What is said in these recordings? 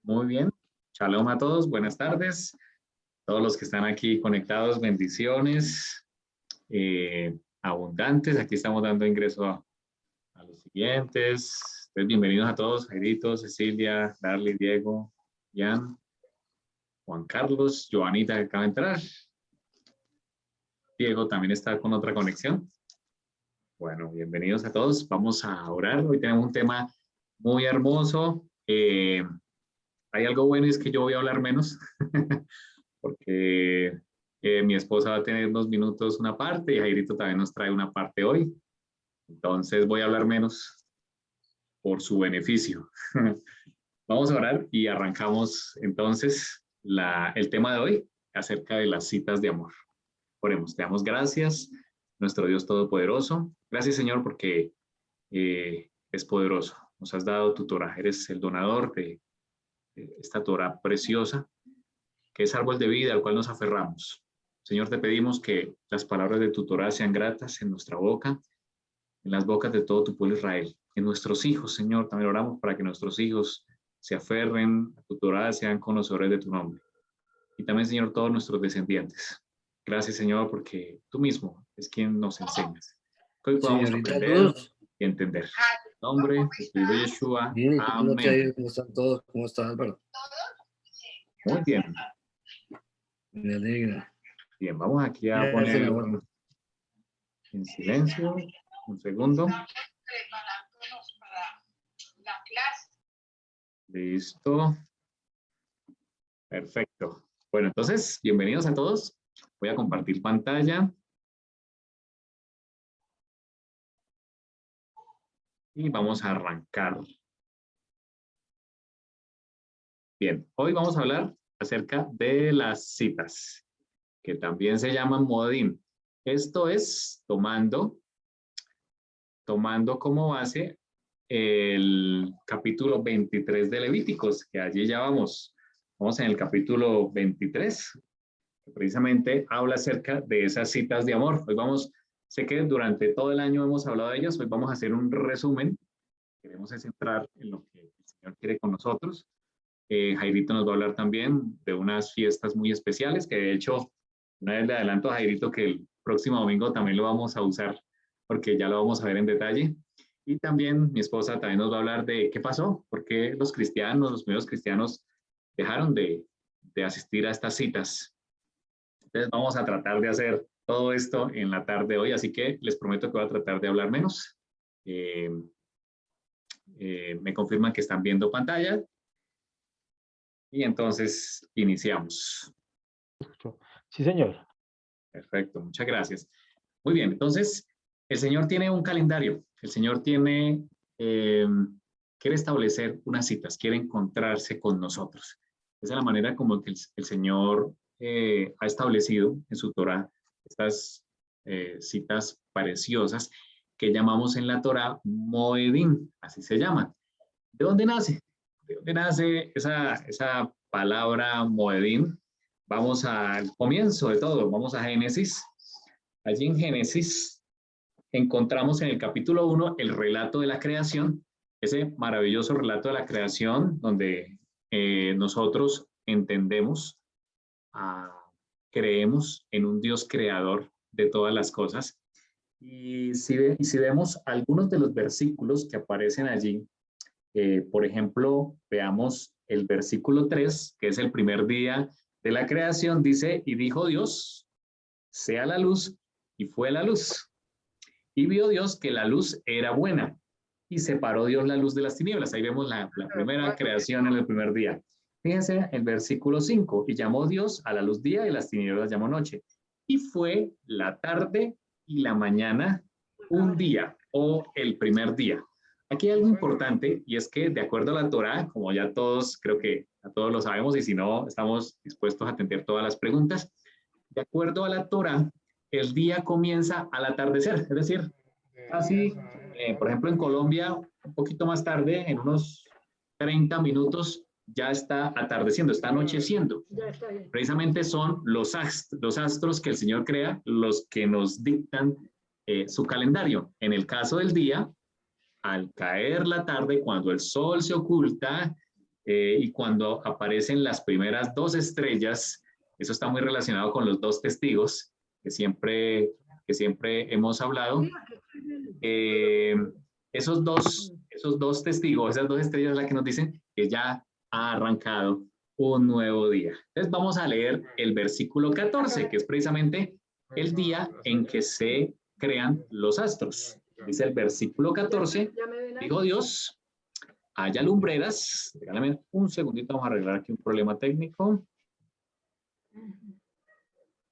Muy bien. Shalom a todos. Buenas tardes. Todos los que están aquí conectados, bendiciones abundantes. Aquí estamos dando ingreso a los siguientes. Entonces, bienvenidos a todos. Jairito, Cecilia, Darly, Diego, Jan, Juan Carlos, Joanita que acaba de entrar. Diego también está con otra conexión. Bueno, bienvenidos a todos. Vamos a orar. Hoy tenemos un tema muy hermoso. Hay algo bueno y es que yo voy a hablar menos porque mi esposa va a tener unos minutos una parte y Jairito también nos trae una parte hoy. Entonces voy a hablar menos por su beneficio. Vamos a orar y arrancamos entonces el tema de hoy acerca de las citas de amor. Oremos, te damos gracias, nuestro Dios Todopoderoso. Gracias, Señor, porque es poderoso. Nos has dado tu Torah, eres el donador de esta Torah preciosa, que es árbol de vida al cual nos aferramos. Señor, te pedimos que las palabras de tu Torah sean gratas en nuestra boca, en las bocas de todo tu pueblo Israel, en nuestros hijos, Señor. También oramos para que nuestros hijos se aferren a tu Torah, sean conocedores de tu nombre. Y también, Señor, todos nuestros descendientes. Gracias, Señor, porque tú mismo es quien nos enseñas. Que hoy podamos aprender y entender. En nombre de Yeshua. Amén. ¿Cómo están todos? ¿Cómo está Álvaro? Muy bien. Me alegra. Bien, vamos aquí a poner en silencio. Un segundo. Listo. Perfecto. Bueno, entonces, bienvenidos a todos. Voy a compartir pantalla. Y vamos a arrancar. Bien, hoy vamos a hablar acerca de las citas, que también se llaman modim. Esto es tomando como base el capítulo 23 de Levíticos, que allí ya vamos en el capítulo 23, que precisamente habla acerca de esas citas de amor. Hoy sé que durante todo el año hemos hablado de ellas, hoy vamos a hacer un resumen. Queremos centrar en lo que el Señor quiere con nosotros. Jairito nos va a hablar también de unas fiestas muy especiales, que de hecho, una vez le adelanto a Jairito que el próximo domingo también lo vamos a usar, porque ya lo vamos a ver en detalle. Y también mi esposa también nos va a hablar de qué pasó, por qué los primeros cristianos dejaron de asistir a estas citas. Entonces vamos a tratar de hacer todo esto en la tarde de hoy, así que les prometo que voy a tratar de hablar menos. Me confirman que están viendo pantalla. Y entonces iniciamos. Sí, señor. Perfecto, muchas gracias. Muy bien, entonces el Señor tiene un calendario. El Señor quiere establecer unas citas, quiere encontrarse con nosotros. Esa es la manera como que el Señor ha establecido en su Torah estas citas preciosas que llamamos en la Torah Moedim, así se llaman. ¿De dónde nace? ¿De dónde nace esa palabra Moedim? Vamos al comienzo de todo, vamos a Génesis. Allí en Génesis encontramos en el capítulo 1 el relato de la creación, ese maravilloso relato de la creación donde nosotros entendemos, creemos en un Dios creador de todas las cosas. Y si vemos algunos de los versículos que aparecen allí, por ejemplo, veamos el versículo 3, que es el primer día de la creación, dice, y dijo Dios, sea la luz, y fue la luz. Y vio Dios que la luz era buena, y separó Dios la luz de las tinieblas. Ahí vemos la primera creación en el primer día. Fíjense el versículo 5, y llamó Dios a la luz día y las tinieblas llamó noche. Y fue la tarde y la mañana un día, o el primer día. Aquí hay algo importante y es que de acuerdo a la Torá, como ya todos, creo que a todos lo sabemos y si no, estamos dispuestos a atender todas las preguntas, de acuerdo a la Torá, el día comienza al atardecer, es decir, así, por ejemplo en Colombia, un poquito más tarde, en unos 30 minutos, ya está atardeciendo, está anocheciendo. Precisamente son los astros que el Señor crea los que nos dictan su calendario. En el caso del día, al caer la tarde, cuando el sol se oculta, y cuando aparecen las primeras 2 estrellas, eso está muy relacionado con los 2 testigos que siempre hemos hablado. Esos dos testigos, esas 2 estrellas, las que nos dicen que ya ha arrancado un nuevo día. Entonces vamos a leer el versículo 14, que es precisamente el día en que se crean los astros. Dice el versículo 14, dijo Dios, haya lumbreras. Regálame un segundito, vamos a arreglar aquí un problema técnico.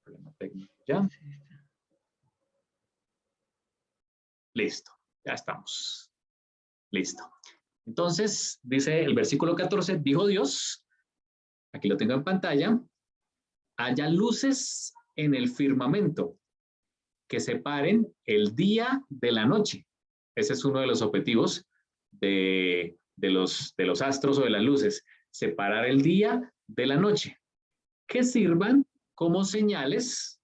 Problema técnico ya. Listo, ya estamos. Listo. Entonces, dice el versículo 14, dijo Dios, aquí lo tengo en pantalla, haya luces en el firmamento que separen el día de la noche. Ese es uno de los objetivos de los astros o de las luces, separar el día de la noche, que sirvan como señales.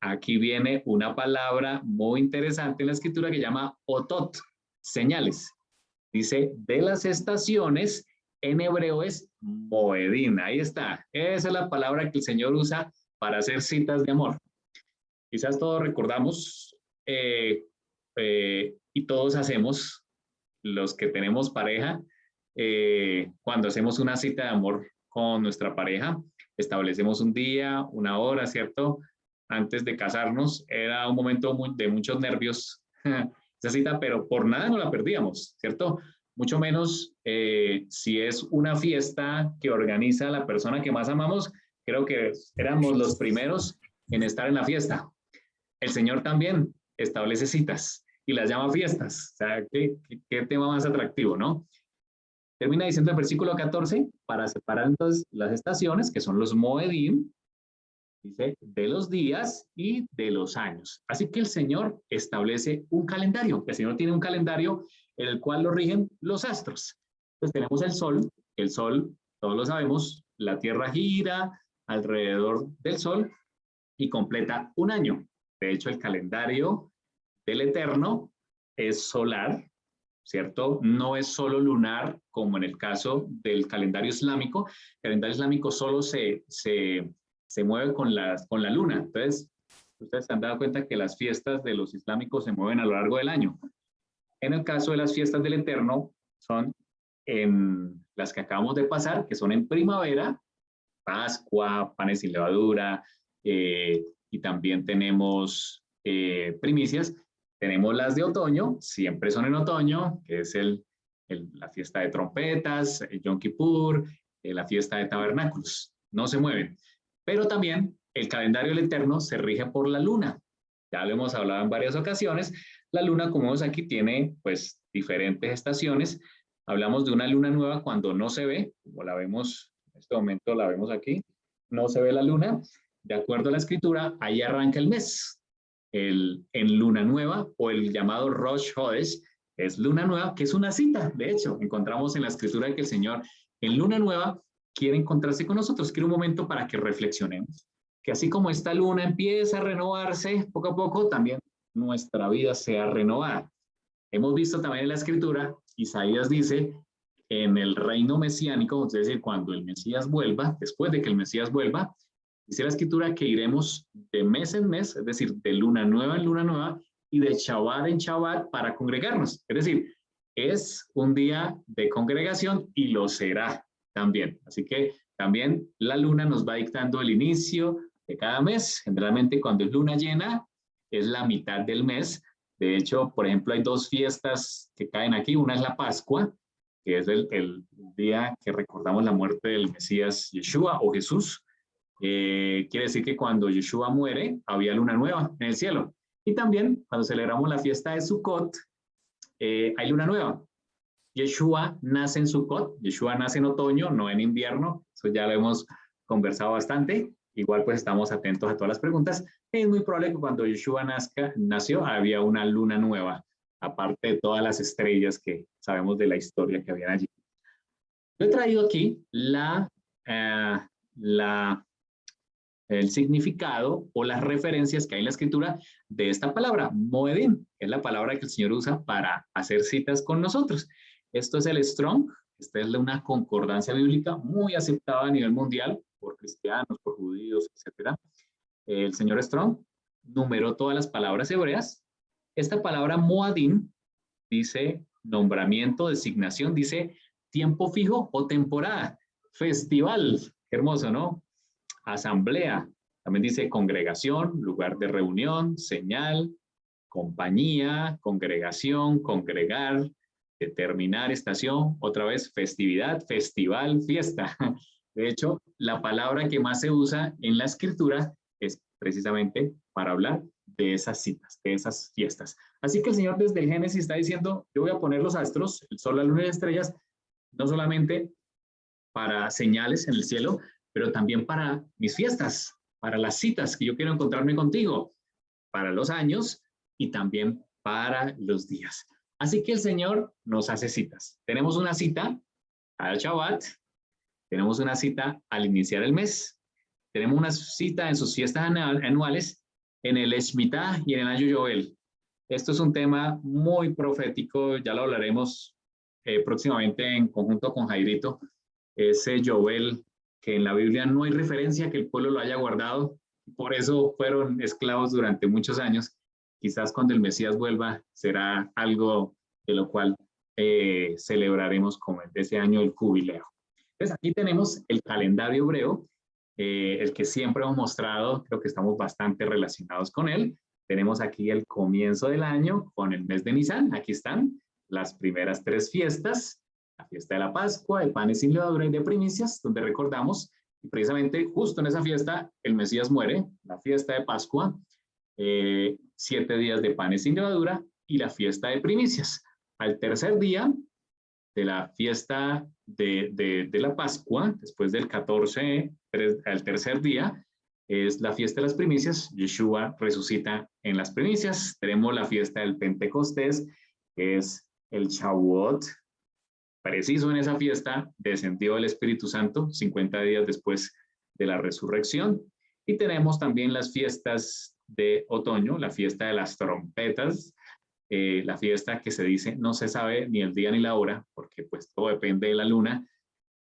Aquí viene una palabra muy interesante en la escritura que llama otot, señales. Dice, de las estaciones, en hebreo es moedín. Ahí está. Esa es la palabra que el Señor usa para hacer citas de amor. Quizás todos recordamos y todos hacemos, los que tenemos pareja, cuando hacemos una cita de amor con nuestra pareja, establecemos un día, una hora, ¿cierto? Antes de casarnos, era un momento de muchos nervios esa cita, pero por nada no la perdíamos, ¿cierto? Mucho menos si es una fiesta que organiza la persona que más amamos, creo que éramos los primeros en estar en la fiesta. El Señor también establece citas y las llama fiestas. O sea, ¿qué tema más atractivo, ¿no? Termina diciendo el versículo 14, para separar entonces las estaciones, que son los moedim, dice, de los días y de los años. Así que el Señor establece un calendario. El Señor tiene un calendario en el cual lo rigen los astros. Entonces tenemos el Sol, todos lo sabemos, la Tierra gira alrededor del Sol y completa un año. De hecho, el calendario del Eterno es solar, ¿cierto? No es solo lunar, como en el caso del calendario islámico. El calendario islámico solo se mueve con la luna. Entonces, ustedes se han dado cuenta que las fiestas de los islámicos se mueven a lo largo del año. En el caso de las fiestas del Eterno, son en las que acabamos de pasar, que son en primavera, Pascua, panes sin levadura, y también tenemos primicias. Tenemos las de otoño, siempre son en otoño, que es la fiesta de trompetas, el Yom Kippur, la fiesta de tabernáculos. No se mueven. Pero también el calendario del Eterno se rige por la luna. Ya lo hemos hablado en varias ocasiones. La luna, como vemos aquí, tiene pues diferentes estaciones. Hablamos de una luna nueva cuando no se ve, como la vemos en este momento, la vemos aquí. No se ve la luna. De acuerdo a la escritura, ahí arranca el mes. En luna nueva, o el llamado Rosh Hodesh, es luna nueva, que es una cita. De hecho, encontramos en la escritura que el Señor en luna nueva quiere encontrarse con nosotros, quiere un momento para que reflexionemos. Que así como esta luna empieza a renovarse poco a poco, también nuestra vida sea renovada. Hemos visto también en la escritura, Isaías dice, en el reino mesiánico, es decir, cuando el Mesías vuelva, después de que el Mesías vuelva, dice la escritura que iremos de mes en mes, es decir, de luna nueva en luna nueva y de Shabbat en Shabbat para congregarnos. Es decir, es un día de congregación y lo será también. Así que también la luna nos va dictando el inicio de cada mes. Generalmente cuando es luna llena es la mitad del mes. De hecho, por ejemplo, hay 2 fiestas que caen aquí. Una es la Pascua, que es el día que recordamos la muerte del Mesías Yeshua o Jesús. Quiere decir que cuando Yeshua muere, había luna nueva en el cielo. Y también cuando celebramos la fiesta de Sukkot, hay luna nueva. Yeshua nace en Sukkot, Yeshua nace en otoño, no en invierno. Eso ya lo hemos conversado bastante. Igual pues estamos atentos a todas las preguntas. Es muy probable que cuando Yeshua nació, había una luna nueva, aparte de todas las estrellas que sabemos de la historia que habían allí. Yo he traído aquí el significado o las referencias que hay en la escritura de esta palabra, moedim, es la palabra que el Señor usa para hacer citas con nosotros. Esto es el Strong, Esta es una concordancia bíblica muy aceptada a nivel mundial por cristianos, por judíos, etc. El señor Strong numeró todas las palabras hebreas. Esta palabra moadim dice nombramiento, designación, dice tiempo fijo o temporada, festival, qué hermoso, ¿no? Asamblea, también dice congregación, lugar de reunión, señal, compañía, congregación, congregar, determinar estación, otra vez festividad, festival, fiesta. De hecho, la palabra que más se usa en la escritura es precisamente para hablar de esas citas, de esas fiestas. Así que el Señor desde el Génesis está diciendo, yo voy a poner los astros, el sol, la luna y las estrellas, no solamente para señales en el cielo, pero también para mis fiestas, para las citas que yo quiero encontrarme contigo, para los años y también para los días. Así que el Señor nos hace citas. Tenemos una cita al Shabbat, tenemos una cita al iniciar el mes, tenemos una cita en sus fiestas anuales, en el Shemitah y en el año Yoel. Esto es un tema muy profético, ya lo hablaremos próximamente en conjunto con Jairito, ese Yoel que en la Biblia no hay referencia que el pueblo lo haya guardado, por eso fueron esclavos durante muchos años. Quizás cuando el Mesías vuelva será algo de lo cual celebraremos como el de ese año el jubileo. Entonces aquí tenemos el calendario hebreo, el que siempre hemos mostrado, creo que estamos bastante relacionados con él. Tenemos aquí el comienzo del año con el mes de Nisan, aquí están las primeras 3 fiestas, la fiesta de la Pascua, de panes sin levadura y de primicias, donde recordamos, y precisamente justo en esa fiesta el Mesías muere, la fiesta de Pascua, 7 días de panes sin levadura y la fiesta de primicias. Al tercer día de la fiesta de la Pascua, después del 14, al tercer día, es la fiesta de las primicias. Yeshua resucita en las primicias. Tenemos la fiesta del Pentecostés, que es el Shavuot. Preciso en esa fiesta descendió el Espíritu Santo 50 días después de la resurrección. Y tenemos también las fiestas de otoño, la fiesta de las trompetas, la fiesta que se dice no se sabe ni el día ni la hora, porque pues todo depende de la luna.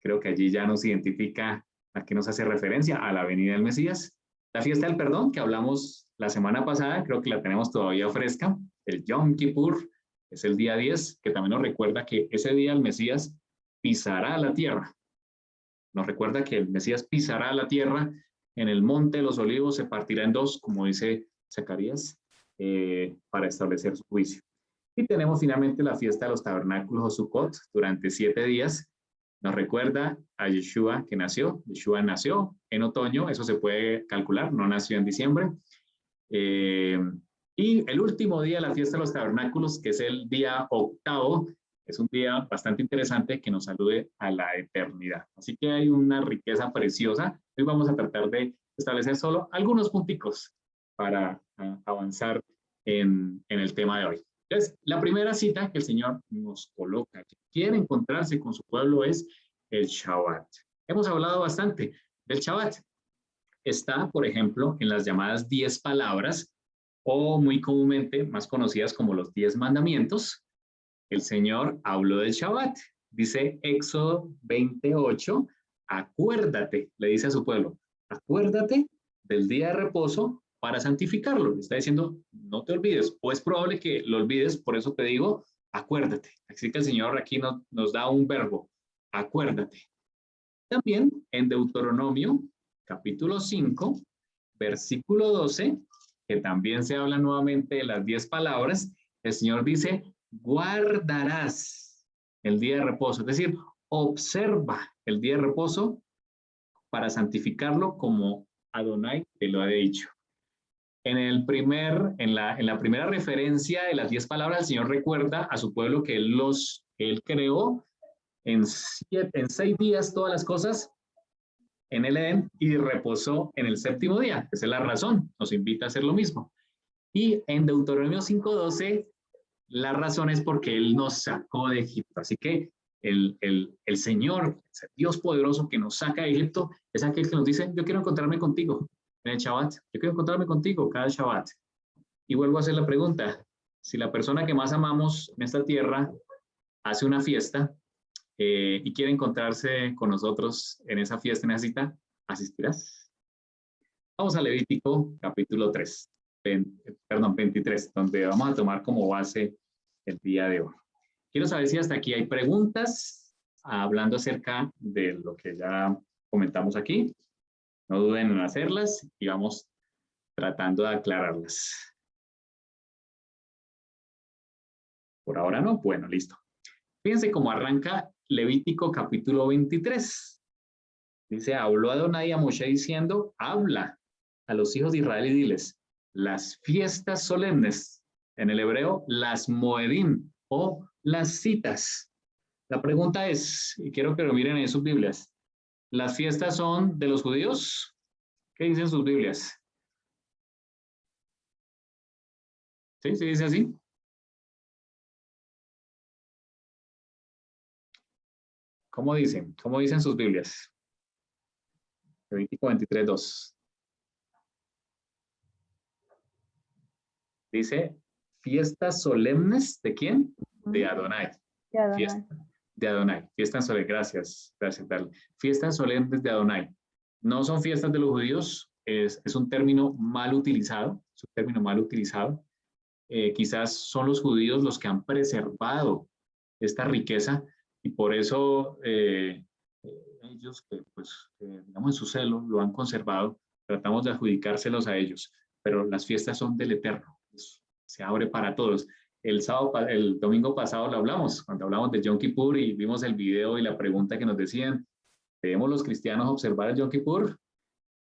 Creo que allí ya nos identifica a qué nos hace referencia, a la venida del Mesías. La fiesta del perdón, que hablamos la semana pasada, creo que la tenemos todavía fresca, el Yom Kippur, es el día 10, que también nos recuerda que ese día el Mesías pisará la tierra. Nos recuerda que el Mesías pisará la tierra en el monte de los olivos, se partirá en 2, como dice Zacarías, para establecer su juicio. Y tenemos finalmente la fiesta de los tabernáculos o Sukkot durante 7 días. Nos recuerda a Yeshua que nació. Yeshua nació en otoño, eso se puede calcular, no nació en diciembre. Y el último día de la fiesta de los tabernáculos, que es el día 8, es un día bastante interesante que nos alude a la eternidad. Así que hay una riqueza preciosa. Hoy vamos a tratar de establecer solo algunos punticos para avanzar en el tema de hoy. Entonces, la primera cita que el Señor nos coloca, que quiere encontrarse con su pueblo, es el Shabbat. Hemos hablado bastante del Shabbat. Está, por ejemplo, en las llamadas 10 palabras, o muy comúnmente más conocidas como los 10 mandamientos. El Señor habló del Shabbat. Dice Éxodo 28, acuérdate, le dice a su pueblo, acuérdate del día de reposo para santificarlo. Está diciendo, no te olvides, o es probable que lo olvides, por eso te digo, acuérdate. Así que el Señor aquí nos da un verbo, acuérdate. También en Deuteronomio, capítulo 5, versículo 12, que también se habla nuevamente de las 10 palabras, el Señor dice, guardarás el día de reposo, es decir, observa el día de reposo para santificarlo como Adonai te lo ha dicho. En la primera referencia de las 10 palabras, el Señor recuerda a su pueblo que Él creó en 6 días todas las cosas en el Edén y reposó en el 7º día. Esa es la razón, nos invita a hacer lo mismo. Y en Deuteronomio 5:12, la razón es porque Él nos sacó de Egipto. Así que el Señor, el Dios poderoso que nos saca de Egipto, es aquel que nos dice, yo quiero encontrarme contigo en el Shabbat. Yo quiero encontrarme contigo cada Shabbat. Y vuelvo a hacer la pregunta, si la persona que más amamos en esta tierra hace una fiesta, y quiere encontrarse con nosotros en esa fiesta, en esa cita, ¿asistirás? Vamos a Levítico capítulo 3, 23, donde vamos a tomar como base el día de hoy. Quiero saber si hasta aquí hay preguntas hablando acerca de lo que ya comentamos aquí. No duden en hacerlas y vamos tratando de aclararlas. Por ahora no. Bueno, listo. Fíjense cómo arranca Levítico capítulo 23. Dice, habló Adonai a Moshe diciendo, habla a los hijos de Israel y diles, las fiestas solemnes, en el hebreo, las moedim o las citas. La pregunta es, y quiero que lo miren en sus Biblias, ¿las fiestas son de los judíos? ¿Qué dicen sus Biblias? ¿Sí? ¿Sí dice así? ¿Cómo dicen? ¿Cómo dicen sus Biblias? Levítico 23, 2. Dice, fiestas solemnes, ¿de quién? De Adonai. De Adonai. Fiesta de Adonai. Fiestas solemnes, gracias, Darle. Fiestas solemnes de Adonai. No son fiestas de los judíos, es un término mal utilizado, es un término mal utilizado. Quizás son los judíos los que han preservado esta riqueza y por eso ellos que, pues, digamos, en su celo lo han conservado, tratamos de adjudicárselos a ellos, pero las fiestas son del Eterno, se abre para todos. El domingo pasado lo hablamos, cuando hablamos de Yom Kippur y vimos el video y la pregunta que nos decían, ¿debemos los cristianos observar el Yom Kippur?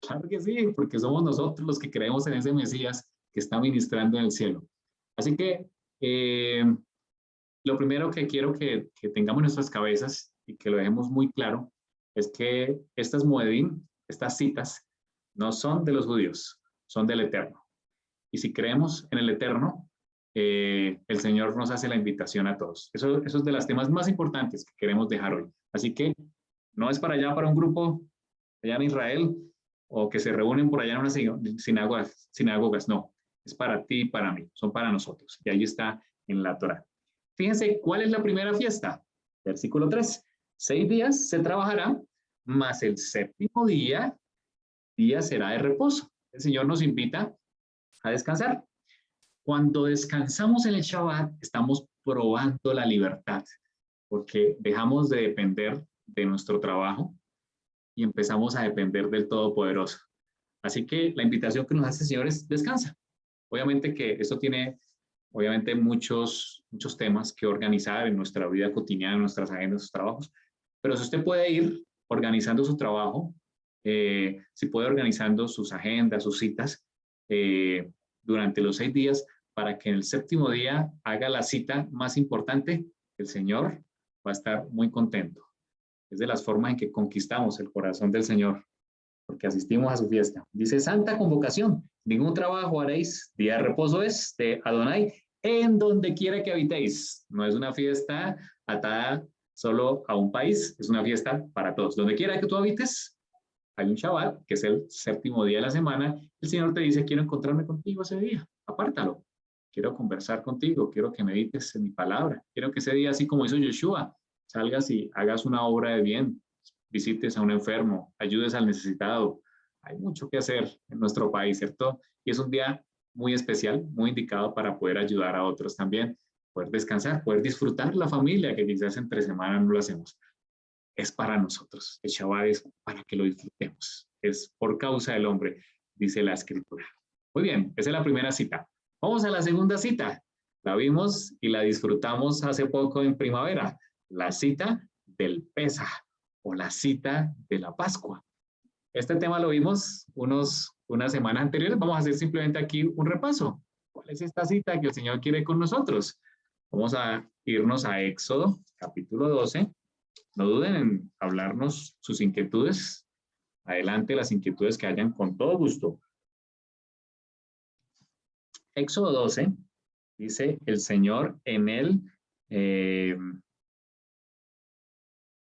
Claro que sí, porque somos nosotros los que creemos en ese Mesías que está ministrando en el cielo. Así que lo primero que quiero que tengamos en nuestras cabezas y que lo dejemos muy claro es que estas moedim, estas citas, no son de los judíos, son del Eterno. Y si creemos en el Eterno, el Señor nos hace la invitación a todos. Eso es de los temas más importantes que queremos dejar hoy. Así que no es para allá, para un grupo allá en Israel, o que se reúnen por allá en una sinagogas, no. Es para ti y para mí, son para nosotros. Y ahí está en la Torá. Fíjense, ¿cuál es la primera fiesta? Versículo 3. 6 días se trabajará, mas el séptimo día será de reposo. El Señor nos invita a descansar. Cuando descansamos en el Shabbat, estamos probando la libertad, porque dejamos de depender de nuestro trabajo y empezamos a depender del Todopoderoso. Así que la invitación que nos hace el Señor es descansa. Obviamente que esto tiene, muchos temas que organizar en nuestra vida cotidiana, en nuestras agendas, en nuestros trabajos, pero si usted puede ir organizando su trabajo, si puede organizando sus agendas, sus citas, durante los 6 días, para que en el séptimo día haga la cita más importante, el Señor va a estar muy contento. Es de las formas en que conquistamos el corazón del Señor, porque asistimos a su fiesta. Dice, santa convocación, ningún trabajo haréis, día de reposo es de Adonai, en donde quiera que habitéis. No es una fiesta atada solo a un país, es una fiesta para todos. Donde quiera que tú habites, hay un Shabbat, que es el séptimo día de la semana. El Señor te dice, quiero encontrarme contigo ese día, apártalo. Quiero conversar contigo, quiero que medites en mi palabra. Quiero que ese día, así como hizo Yeshua, salgas y hagas una obra de bien, visites a un enfermo, ayudes al necesitado. Hay mucho que hacer en nuestro país, ¿cierto? Y es un día muy especial, muy indicado para poder ayudar a otros también, poder descansar, poder disfrutar la familia, que quizás entre semana no lo hacemos. Es para nosotros. El Shabbat es para que lo disfrutemos. Es por causa del hombre, dice la Escritura. Muy bien, esa es la primera cita. Vamos a la segunda cita. La vimos y la disfrutamos hace poco en primavera. La cita del Pesaj o la cita de la Pascua. Este tema lo vimos unas semanas anteriores. Vamos a hacer simplemente aquí un repaso. ¿Cuál es esta cita que el Señor quiere con nosotros? Vamos a irnos a Éxodo, capítulo 12. No duden en hablarnos sus inquietudes. Adelante las inquietudes que hayan con todo gusto. Éxodo 12, dice el Señor en él.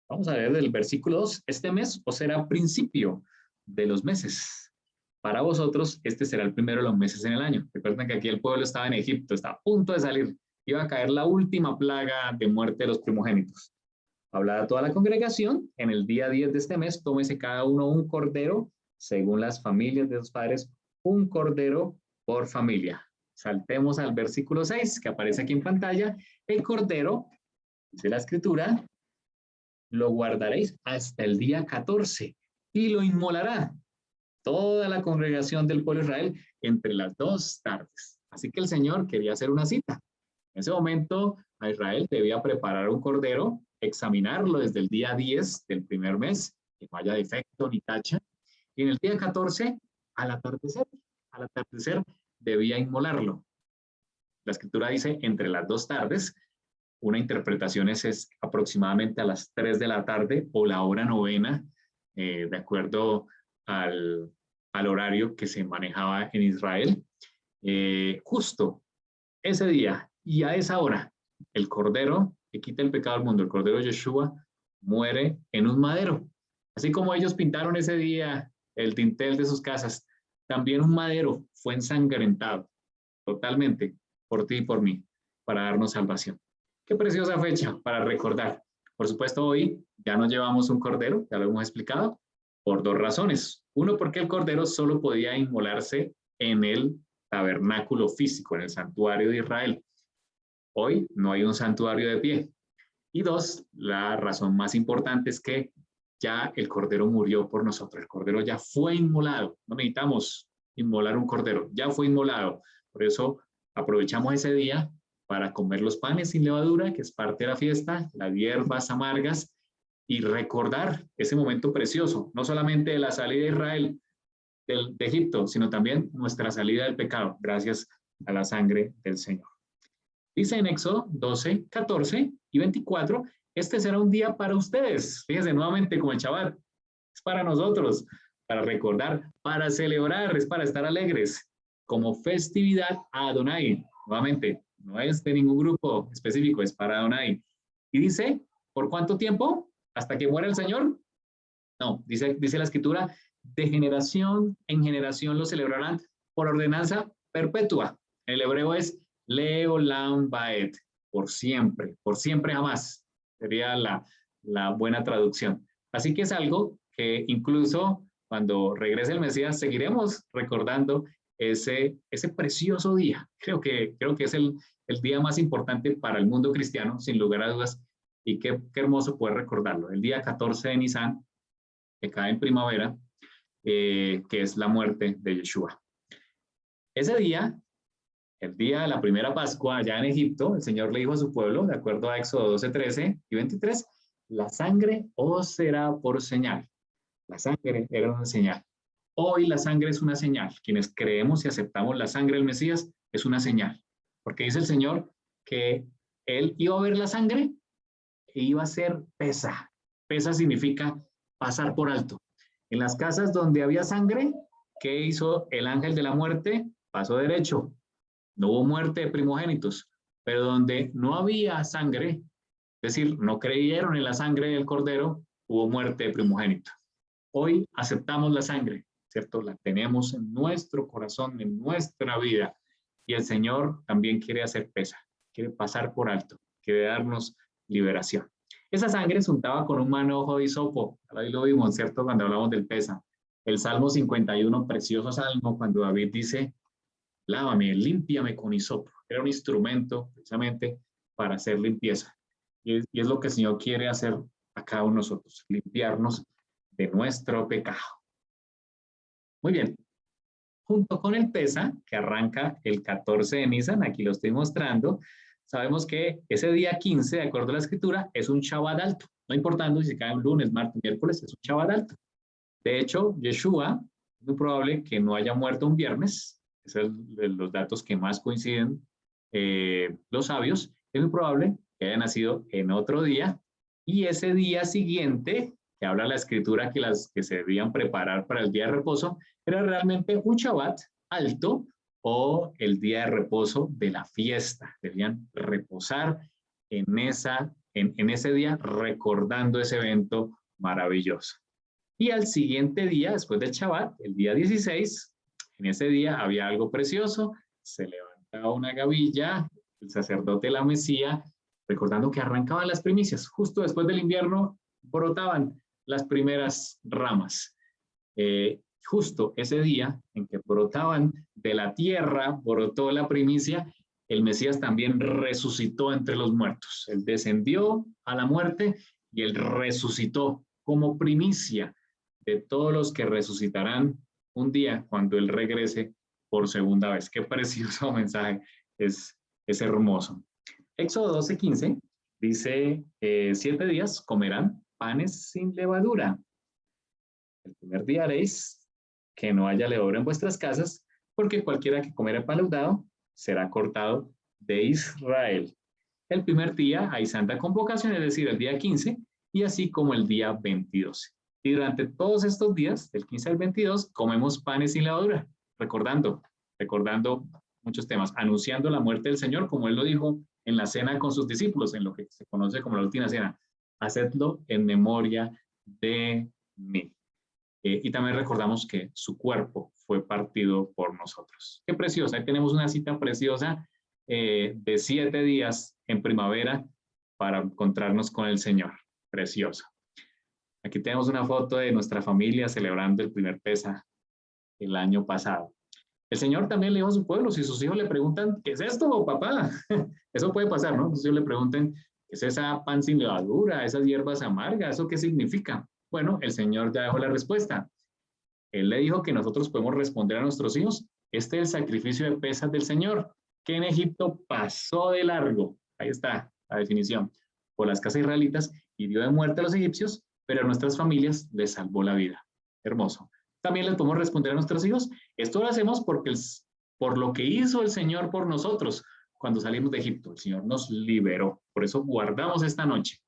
Vamos a ver del versículo 2. Este mes os será principio de los meses. Para vosotros, este será el primero de los meses en el año. Recuerden que aquí el pueblo estaba en Egipto, está a punto de salir. Iba a caer la última plaga de muerte de los primogénitos. Habla a toda la congregación, en el día 10 de este mes, tómese cada uno un cordero, según las familias de los padres, un cordero por familia. Saltemos al versículo 6, que aparece aquí en pantalla. El cordero, dice la escritura, lo guardaréis hasta el día 14 y lo inmolará toda la congregación del pueblo de Israel entre las 2 tardes. Así que el Señor quería hacer una cita. En ese momento, a Israel debía preparar un cordero, examinarlo desde el día 10 del primer mes, que no haya defecto ni tacha, y en el día 14, al atardecer debía inmolarlo. La escritura dice entre las 2 tardes, una interpretación es aproximadamente a las 3 de la tarde o la hora novena, de acuerdo al horario que se manejaba en Israel. Justo ese día y a esa hora, el cordero que quita el pecado del mundo, el cordero Yeshua, muere en un madero. Así como ellos pintaron ese día el dintel de sus casas, también un madero fue ensangrentado totalmente por ti y por mí, para darnos salvación. Qué preciosa fecha para recordar. Por supuesto, hoy ya no llevamos un cordero, ya lo hemos explicado, por 2 razones. Uno, porque el cordero solo podía inmolarse en el tabernáculo físico, en el santuario de Israel. Hoy no hay un santuario de pie. Y 2, la razón más importante es que ya el cordero murió por nosotros. El cordero ya fue inmolado. No necesitamos inmolar un cordero, ya fue inmolado. Por eso aprovechamos ese día para comer los panes sin levadura, que es parte de la fiesta, las hierbas amargas, y recordar ese momento precioso, no solamente de la salida de Israel de Egipto, sino también nuestra salida del pecado, gracias a la sangre del Señor. Dice en Éxodo 12, 14 y 24, este será un día para ustedes. Fíjense nuevamente como el Shabbat, es para nosotros, para recordar, para celebrar, es para estar alegres, como festividad a Adonai. Nuevamente, no es de ningún grupo específico, es para Adonai. Y dice, ¿por cuánto tiempo? ¿Hasta que muera el Señor? No, dice la escritura, de generación en generación lo celebrarán por ordenanza perpetua. En el hebreo es Leolam Baed, por siempre jamás, sería la buena traducción. Así que es algo que incluso cuando regrese el Mesías seguiremos recordando ese precioso día. Creo que es el día más importante para el mundo cristiano, sin lugar a dudas, y qué hermoso poder recordarlo. El día 14 de Nisan, que cae en primavera, que es la muerte de Yeshua. Ese día, el día de la primera Pascua allá en Egipto, el Señor le dijo a su pueblo, de acuerdo a Éxodo 12, 13 y 23, la sangre os será por señal. La sangre era una señal. Hoy la sangre es una señal. Quienes creemos y aceptamos la sangre del Mesías es una señal. Porque dice el Señor que Él iba a ver la sangre e iba a ser pesa. Pesa significa pasar por alto. En las casas donde había sangre, ¿qué hizo el ángel de la muerte? Pasó derecho. No hubo muerte de primogénitos. Pero donde no había sangre, es decir, no creyeron en la sangre del cordero, hubo muerte de primogénito. Hoy aceptamos la sangre, ¿cierto? La tenemos en nuestro corazón, en nuestra vida. Y el Señor también quiere hacer pesa, quiere pasar por alto, quiere darnos liberación. Esa sangre se untaba con un manojo de hisopo. Ahí lo vimos, ¿cierto? Cuando hablamos del pesa. El Salmo 51, precioso salmo, cuando David dice, lávame, límpiame con hisopo. Era un instrumento precisamente para hacer limpieza. Y es lo que el Señor quiere hacer a cada uno de nosotros, limpiarnos de nuestro pecado. Muy bien. Junto con el Pesa, que arranca el 14 de Nisan, aquí lo estoy mostrando, sabemos que ese día 15, de acuerdo a la escritura, es un Shabbat alto. No importando si cae un lunes, martes, miércoles, es un Shabbat alto. De hecho, Yeshua, es muy probable que no haya muerto un viernes, es de los datos que más coinciden los sabios, es muy probable que haya nacido en otro día, y ese día siguiente, que habla la escritura que las que se debían preparar para el día de reposo, era realmente un Shabbat alto o el día de reposo de la fiesta. Debían reposar en ese día recordando ese evento maravilloso. Y al siguiente día, después del Shabbat, el día 16, en ese día había algo precioso, se levantaba una gavilla, el sacerdote de la Mesía recordando que arrancaban las primicias. Justo después del invierno brotaban las primeras ramas. Justo ese día en que brotaban de la tierra, brotó la primicia, el Mesías también resucitó entre los muertos. Él descendió a la muerte y él resucitó como primicia de todos los que resucitarán un día cuando él regrese por segunda vez. Qué precioso mensaje, es hermoso. Éxodo 12:15 dice, 7 días comerán panes sin levadura. El primer día haréis que no haya levadura en vuestras casas, porque cualquiera que comiera pan leudado será cortado de Israel. El primer día hay santa convocación, es decir, el día 15, y así como el día 22. Y durante todos estos días, del 15 al 22, comemos panes sin levadura, recordando muchos temas, anunciando la muerte del Señor, como él lo dijo en la cena con sus discípulos, en lo que se conoce como la última cena. Hacedlo en memoria de mí. Y también recordamos que su cuerpo fue partido por nosotros. Qué preciosa, ahí tenemos una cita preciosa de 7 días en primavera para encontrarnos con el Señor. Preciosa. Aquí tenemos una foto de nuestra familia celebrando el primer Pesa el año pasado. El Señor también le dijo a su pueblo, si sus hijos le preguntan, ¿qué es esto, papá? Eso puede pasar, ¿no? Sus hijos le pregunten, ¿qué es esa pan sin levadura, esas hierbas amargas? ¿Eso qué significa? Bueno, el Señor ya dejó la respuesta. Él le dijo que nosotros podemos responder a nuestros hijos, este es el sacrificio de pesas del Señor, que en Egipto pasó de largo. Ahí está la definición. Por las casas israelitas y dio de muerte a los egipcios, pero a nuestras familias les salvó la vida. Hermoso. También les podemos responder a nuestros hijos, esto lo hacemos porque por lo que hizo el Señor por nosotros cuando salimos de Egipto. El Señor nos liberó. Por eso guardamos esta noche,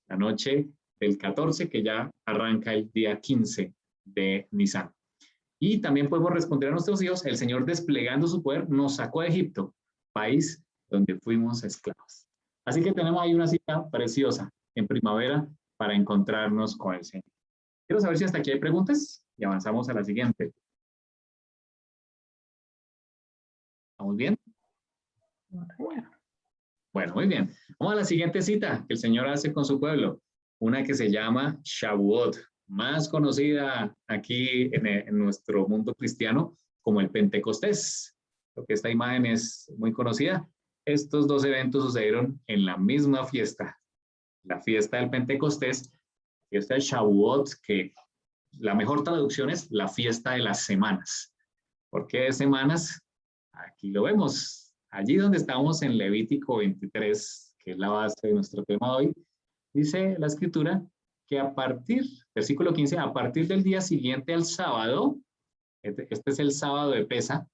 la noche del 14, que ya arranca el día 15 de Nisan. Y también podemos responder a nuestros hijos, el Señor desplegando su poder nos sacó de Egipto, país donde fuimos esclavos. Así que tenemos ahí una cita preciosa en primavera para encontrarnos con el Señor. Quiero saber si hasta aquí hay preguntas y avanzamos a la siguiente. ¿Estamos bien? Bueno, muy bien. Vamos a la siguiente cita que el Señor hace con su pueblo, una que se llama Shavuot, más conocida aquí en nuestro mundo cristiano como el Pentecostés. Creo que esta imagen es muy conocida. Estos dos eventos sucedieron en la misma fiesta, la fiesta del Pentecostés, fiesta de Shavuot, que la mejor traducción es la fiesta de las semanas. ¿Por qué de semanas? Aquí lo vemos. Allí donde estamos en Levítico 23, que es la base de nuestro tema de hoy, dice la escritura que a partir, versículo 15, a partir del día siguiente al sábado, este es el sábado de Pesa,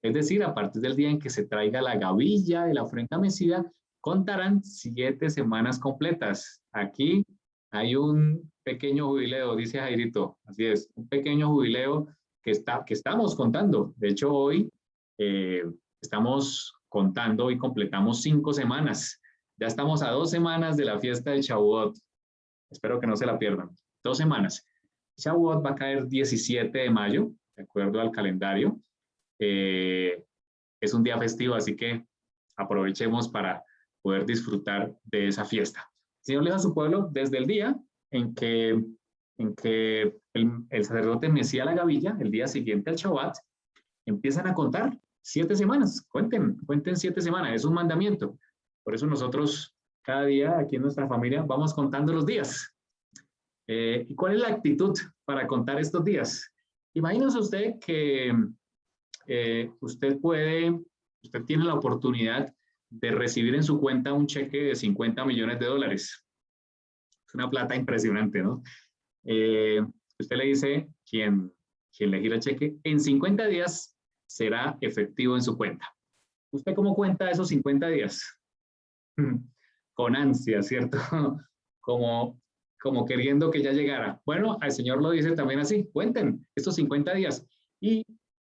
es decir, a partir del día en que se traiga la gavilla de la ofrenda mecida, contarán 7 semanas completas. Aquí hay un pequeño jubileo, dice Jairito, así es, un pequeño jubileo que estamos contando. De hecho, hoy estamos contando y completamos 5 semanas. Ya estamos a 2 semanas de la fiesta de Shavuot. Espero que no se la pierdan. 2 semanas. Shavuot va a caer 17 de mayo, de acuerdo al calendario. Es un día festivo, así que aprovechemos para poder disfrutar de esa fiesta. El Señor le dijo a su pueblo desde el día en que el sacerdote mecía la gavilla, el día siguiente al Shabbat, empiezan a contar 7 semanas. Cuenten 7 semanas, es un mandamiento. Por eso nosotros cada día aquí en nuestra familia vamos contando los días. ¿Y cuál es la actitud para contar estos días? Imagínese usted que usted tiene la oportunidad de recibir en su cuenta un cheque de $50 millones. Es una plata impresionante, ¿no? Usted le dice, quien le gira el cheque, en 50 días será efectivo en su cuenta. ¿Usted cómo cuenta esos 50 días? Con ansia, ¿cierto? Como queriendo que ya llegara. Bueno, el Señor lo dice también así, cuenten estos 50 días. Y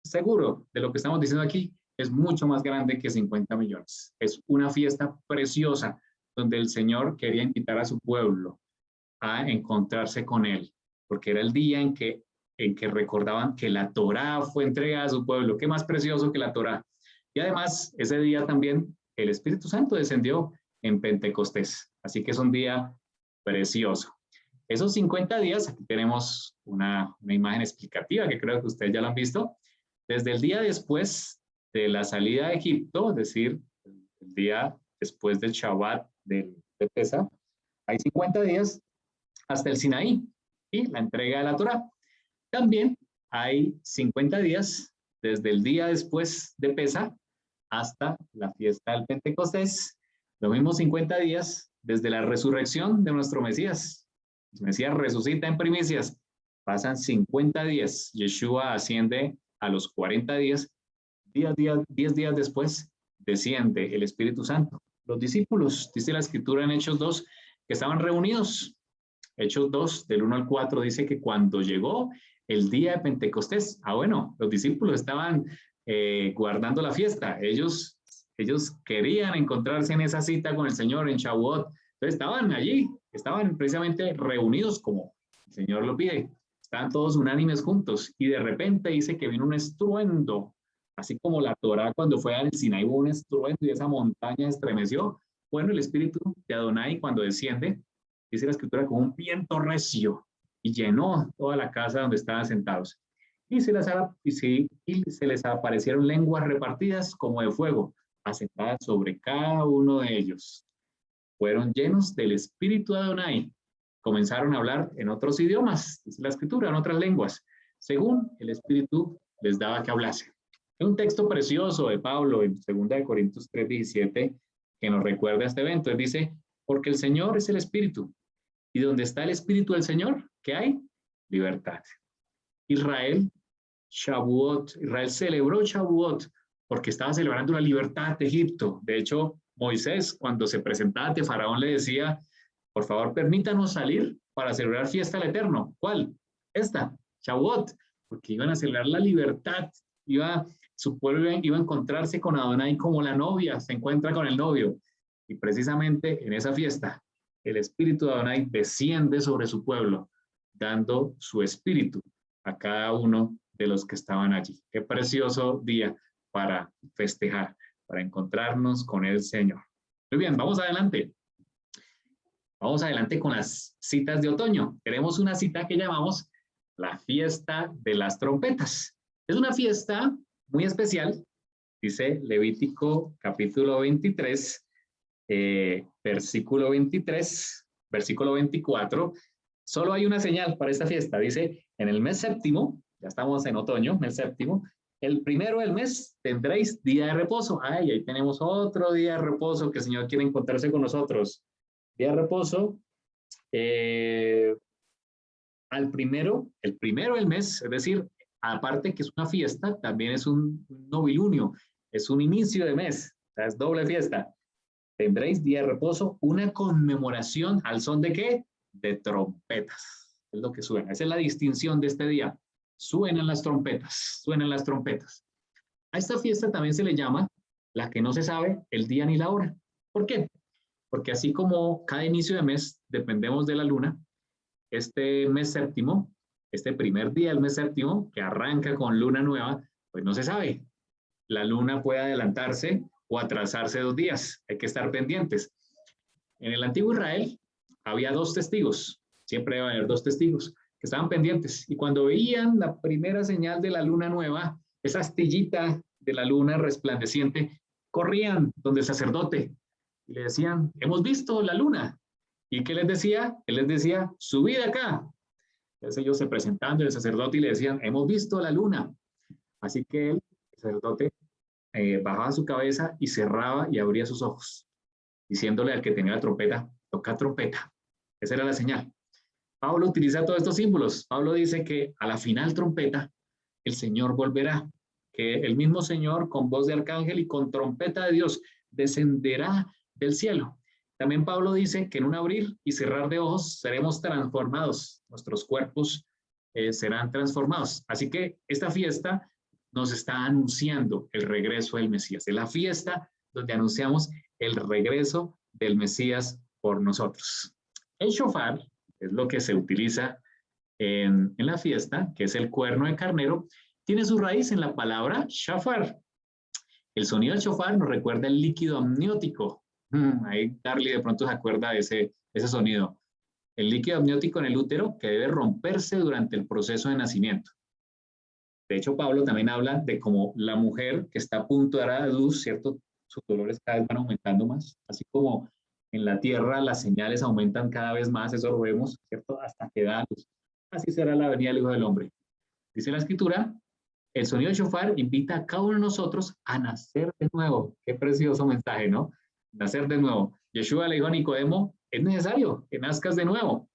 seguro de lo que estamos diciendo aquí es mucho más grande que 50 millones. Es una fiesta preciosa donde el Señor quería invitar a su pueblo a encontrarse con Él, porque era el día en que recordaban que la Torá fue entregada a su pueblo. ¿Qué más precioso que la Torá? Y además, ese día también el Espíritu Santo descendió en Pentecostés. Así que es un día precioso. Esos 50 días, aquí tenemos una imagen explicativa que creo que ustedes ya lo han visto. Desde el día después de la salida de Egipto, es decir, el día después del Shabbat de Pesaj, hay 50 días hasta el Sinaí y la entrega de la Torá. También hay 50 días desde el día después de Pesaj hasta la fiesta del Pentecostés. Los mismos 50 días desde la resurrección de nuestro Mesías. El Mesías resucita en primicias. Pasan 50 días. Yeshua asciende a los 40 días. 10 días después desciende el Espíritu Santo. Los discípulos, dice la Escritura en Hechos 2, que estaban reunidos. Hechos 2, del 1 al 4, dice que cuando llegó el día de Pentecostés, bueno, los discípulos estaban guardando la fiesta. Ellos querían encontrarse en esa cita con el Señor en Shavuot. Entonces estaban allí, estaban precisamente reunidos como el Señor lo pide. Estaban todos unánimes juntos y de repente dice que vino un estruendo, así como la Torá cuando fue al Sinaí hubo un estruendo y esa montaña estremeció. Bueno, el Espíritu de Adonai cuando desciende, dice la Escritura, como un viento recio y llenó toda la casa donde estaban sentados. Y se les aparecieron lenguas repartidas como de fuego, asentadas sobre cada uno de ellos. Fueron llenos del Espíritu de Adonai. Comenzaron a hablar en otros idiomas, dice la Escritura, en otras lenguas, según el Espíritu les daba que hablase. Hay un texto precioso de Pablo en 2 Corintios 3:17 que nos recuerda este evento. Él dice, porque el Señor es el Espíritu, y donde está el Espíritu del Señor, ¿qué hay? Libertad. Israel celebró Shavuot porque estaba celebrando la libertad de Egipto. De hecho, Moisés, cuando se presentaba ante Faraón, le decía, por favor, permítanos salir para celebrar fiesta al Eterno. ¿Cuál? Esta, Shavuot, porque iban a celebrar la libertad. Su pueblo iba a encontrarse con Adonai como la novia se encuentra con el novio. Y precisamente en esa fiesta, el Espíritu de Adonai desciende sobre su pueblo, dando su espíritu a cada uno de los que estaban allí. Qué precioso día para festejar, para encontrarnos con el Señor. Muy bien, vamos adelante. Vamos adelante con las citas de otoño. Tenemos una cita que llamamos la fiesta de las trompetas. Es una fiesta muy especial, dice Levítico capítulo 23, versículo 23, versículo 24. Solo hay una señal para esta fiesta. Dice, en el mes séptimo, ya estamos en otoño, mes séptimo, el primero del mes tendréis día de reposo. Ahí tenemos otro día de reposo que el Señor quiere encontrarse con nosotros. Día de reposo, el primero del mes, es decir, aparte que es una fiesta, también es un novilunio, es un inicio de mes, o sea, es doble fiesta. Tendréis día de reposo, una conmemoración al son de ¿qué? De trompetas. Es lo que suena. Esa es la distinción de este día. Suenan las trompetas, suenan las trompetas. A esta fiesta también se le llama la que no se sabe el día ni la hora. ¿Por qué? Porque así como cada inicio de mes dependemos de la luna, este mes séptimo, este primer día del mes séptimo, que arranca con luna nueva, pues no se sabe. La luna puede adelantarse o atrasarse 2 días. Hay que estar pendientes. En el antiguo Israel había 2 testigos. Siempre debe haber 2 testigos que estaban pendientes. Y cuando veían la primera señal de la luna nueva, esa astillita de la luna resplandeciente, corrían donde el sacerdote y le decían, hemos visto la luna. ¿Y qué les decía? Él les decía, subid acá. Entonces ellos se presentaban del sacerdote y le decían, hemos visto la luna. Así que el sacerdote bajaba su cabeza y cerraba y abría sus ojos, diciéndole al que tenía la trompeta, toca trompeta. Esa era la señal. Pablo utiliza todos estos símbolos. Pablo dice que a la final trompeta, el Señor volverá, que el mismo Señor con voz de arcángel y con trompeta de Dios descenderá del cielo. También Pablo dice que en un abrir y cerrar de ojos seremos transformados, nuestros cuerpos serán transformados. Así que esta fiesta nos está anunciando el regreso del Mesías. Es la fiesta donde anunciamos el regreso del Mesías por nosotros. El shofar es lo que se utiliza en la fiesta, que es el cuerno de carnero, tiene su raíz en la palabra shofar. El sonido del shofar nos recuerda el líquido amniótico Ahí Darly de pronto se acuerda de ese sonido. El líquido amniótico en el útero que debe romperse durante el proceso de nacimiento. De hecho, Pablo también habla de cómo la mujer que está a punto de dar a luz, ¿cierto? Sus dolores cada vez van aumentando más, así como en la tierra las señales aumentan cada vez más, eso lo vemos, ¿cierto? Hasta que da a luz. Así será la venida del Hijo del Hombre. Dice la Escritura, el sonido del shofar invita a cada uno de nosotros a nacer de nuevo. Qué precioso mensaje, ¿no? Nacer de nuevo. Yeshua le dijo a Nicodemo, es necesario que nazcas de nuevo.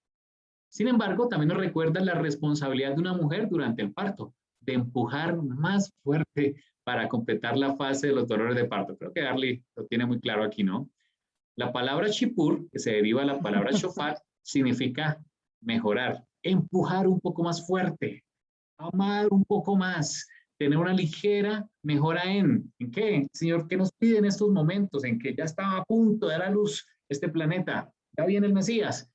Sin embargo, también nos recuerda la responsabilidad de una mujer durante el parto, de empujar más fuerte para completar la fase de los dolores de parto. Creo que Darly lo tiene muy claro aquí, ¿no? La palabra shipur, que se deriva de la palabra shofar, significa mejorar, empujar un poco más fuerte, amar un poco más, tener una ligera mejora ¿en qué? Señor, ¿qué nos pide en estos momentos en que ya estaba a punto de dar a luz este planeta? Ya viene el Mesías.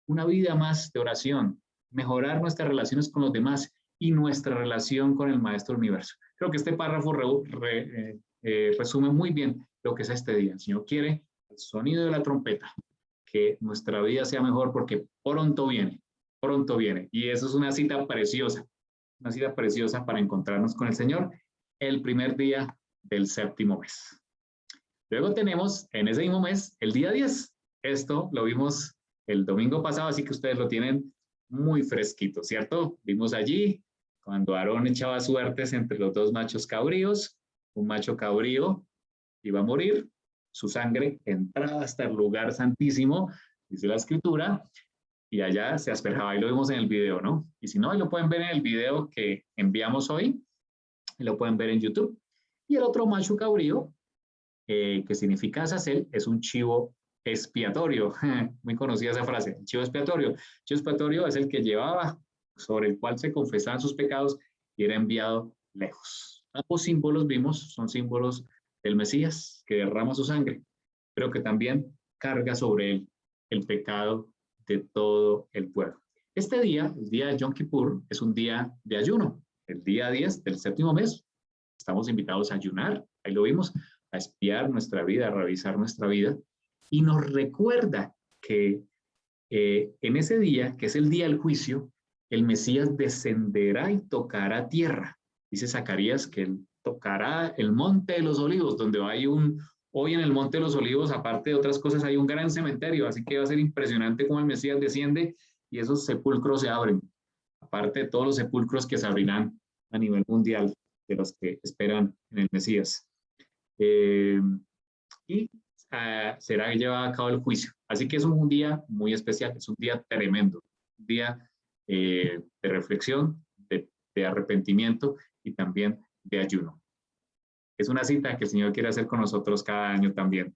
Una vida más de oración, mejorar nuestras relaciones con los demás y nuestra relación con el Maestro Universo. Creo que este párrafo resume muy bien lo que es este día. El Señor quiere el sonido de la trompeta, que nuestra vida sea mejor porque pronto viene, pronto viene. Y eso es una cita preciosa para encontrarnos con el Señor el primer día del séptimo mes. Luego tenemos en ese mismo mes el día 10. Esto lo vimos el domingo pasado, así que ustedes lo tienen muy fresquito, ¿cierto? Vimos allí cuando Aarón echaba suertes entre los dos machos cabríos, un macho cabrío iba a morir, su sangre entraba hasta el lugar santísimo, dice la Escritura, y allá se asperjaba, ahí lo vimos en el video, ¿no? Y si no, ahí lo pueden ver en el video que enviamos hoy, lo pueden ver en YouTube. Y el otro macho cabrío, que significa Azazel, es un chivo expiatorio, muy conocida esa frase, chivo expiatorio. Chivo expiatorio es el que llevaba, sobre el cual se confesaban sus pecados y era enviado lejos. Ambos símbolos vimos, son símbolos del Mesías que derrama su sangre, pero que también carga sobre él el pecado de todo el pueblo. Este día, el día de Yom Kippur, es un día de ayuno. El día 10 del séptimo mes, estamos invitados a ayunar, ahí lo vimos, a espiar nuestra vida, a revisar nuestra vida, y nos recuerda que en ese día, que es el día del juicio, el Mesías descenderá y tocará tierra. Dice Zacarías que él tocará el monte de los olivos, donde hay hoy en el monte de los olivos, aparte de otras cosas, hay un gran cementerio, así que va a ser impresionante cómo el Mesías desciende y esos sepulcros se abren, aparte de todos los sepulcros que se abrirán a nivel mundial de los que esperan en el Mesías. Será llevado a cabo el juicio. Así que es un día muy especial, es un día tremendo, un día de reflexión, de arrepentimiento y también de ayuno. Es una cita que el Señor quiere hacer con nosotros cada año también,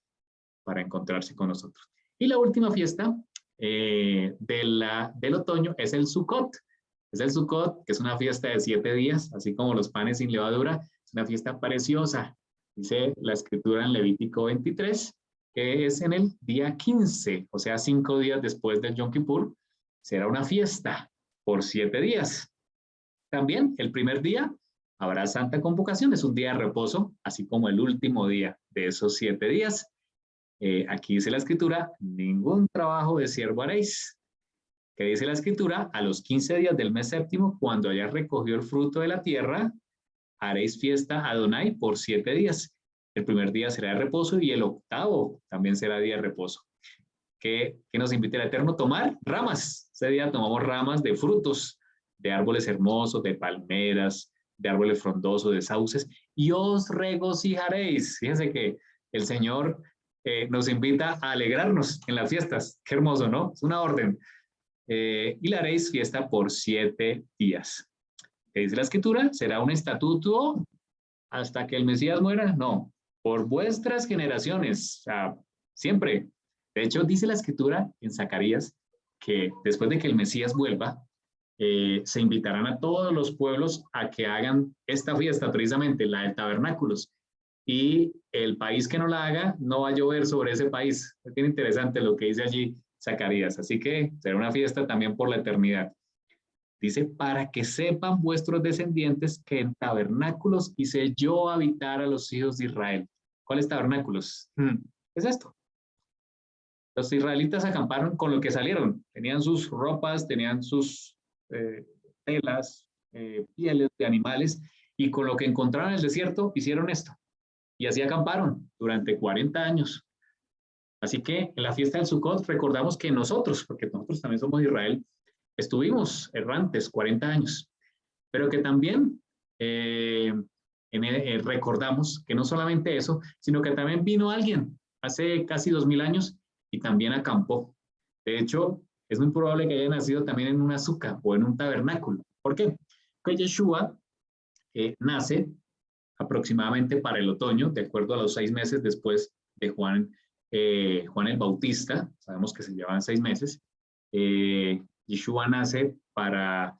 para encontrarse con nosotros. Y la última fiesta del otoño es el Sukkot. Es el Sukkot, que es una fiesta de 7 días, así como los panes sin levadura. Es una fiesta preciosa. Dice la Escritura en Levítico 23, que es en el día 15, o sea, 5 días después del Yom Kippur, será una fiesta por 7 días. También el primer día habrá Santa Convocación, es un día de reposo, así como el último día de esos 7 días. Aquí dice la Escritura, ningún trabajo de siervo haréis. Que dice la Escritura, a los 15 días del mes séptimo, cuando hayas recogido el fruto de la tierra, haréis fiesta a Adonai por 7 días. El primer día será de reposo y el octavo también será día de reposo. ¿Qué nos invita el Eterno? Tomar ramas. Ese día tomamos ramas de frutos, de árboles hermosos, de palmeras, de árboles frondosos, de sauces, y os regocijaréis. Fíjense que el Señor nos invita a alegrarnos en las fiestas. Qué hermoso, ¿no? Es una orden. Y la haréis fiesta por 7 días. ¿Qué dice la Escritura? ¿Será un estatuto hasta que el Mesías muera? No, por vuestras generaciones, o sea, siempre. De hecho, dice la Escritura en Zacarías que después de que el Mesías vuelva, se invitarán a todos los pueblos a que hagan esta fiesta, precisamente la de tabernáculos. Y el país que no la haga, no va a llover sobre ese país. Es bien interesante lo que dice allí Zacarías. Así que será una fiesta también por la eternidad. Dice, para que sepan vuestros descendientes que en tabernáculos hice yo habitar a los hijos de Israel. ¿Cuáles tabernáculos? Es esto. Los israelitas acamparon con lo que salieron. Tenían sus ropas, tenían sus telas, pieles de animales, y con lo que encontraron en el desierto hicieron esto. Y así acamparon durante 40 años. Así que en la fiesta del Sukkot recordamos que nosotros, porque nosotros también somos de Israel, estuvimos errantes 40 años, pero que también recordamos que no solamente eso, sino que también vino alguien hace casi 2000 años y también acampó. De hecho, es muy probable que haya nacido también en una azúcar o en un tabernáculo. ¿Por qué? Porque Yeshua nace aproximadamente para el otoño, de acuerdo a los 6 meses después de Juan el Bautista. Sabemos que se llevan 6 meses. Yeshua nace para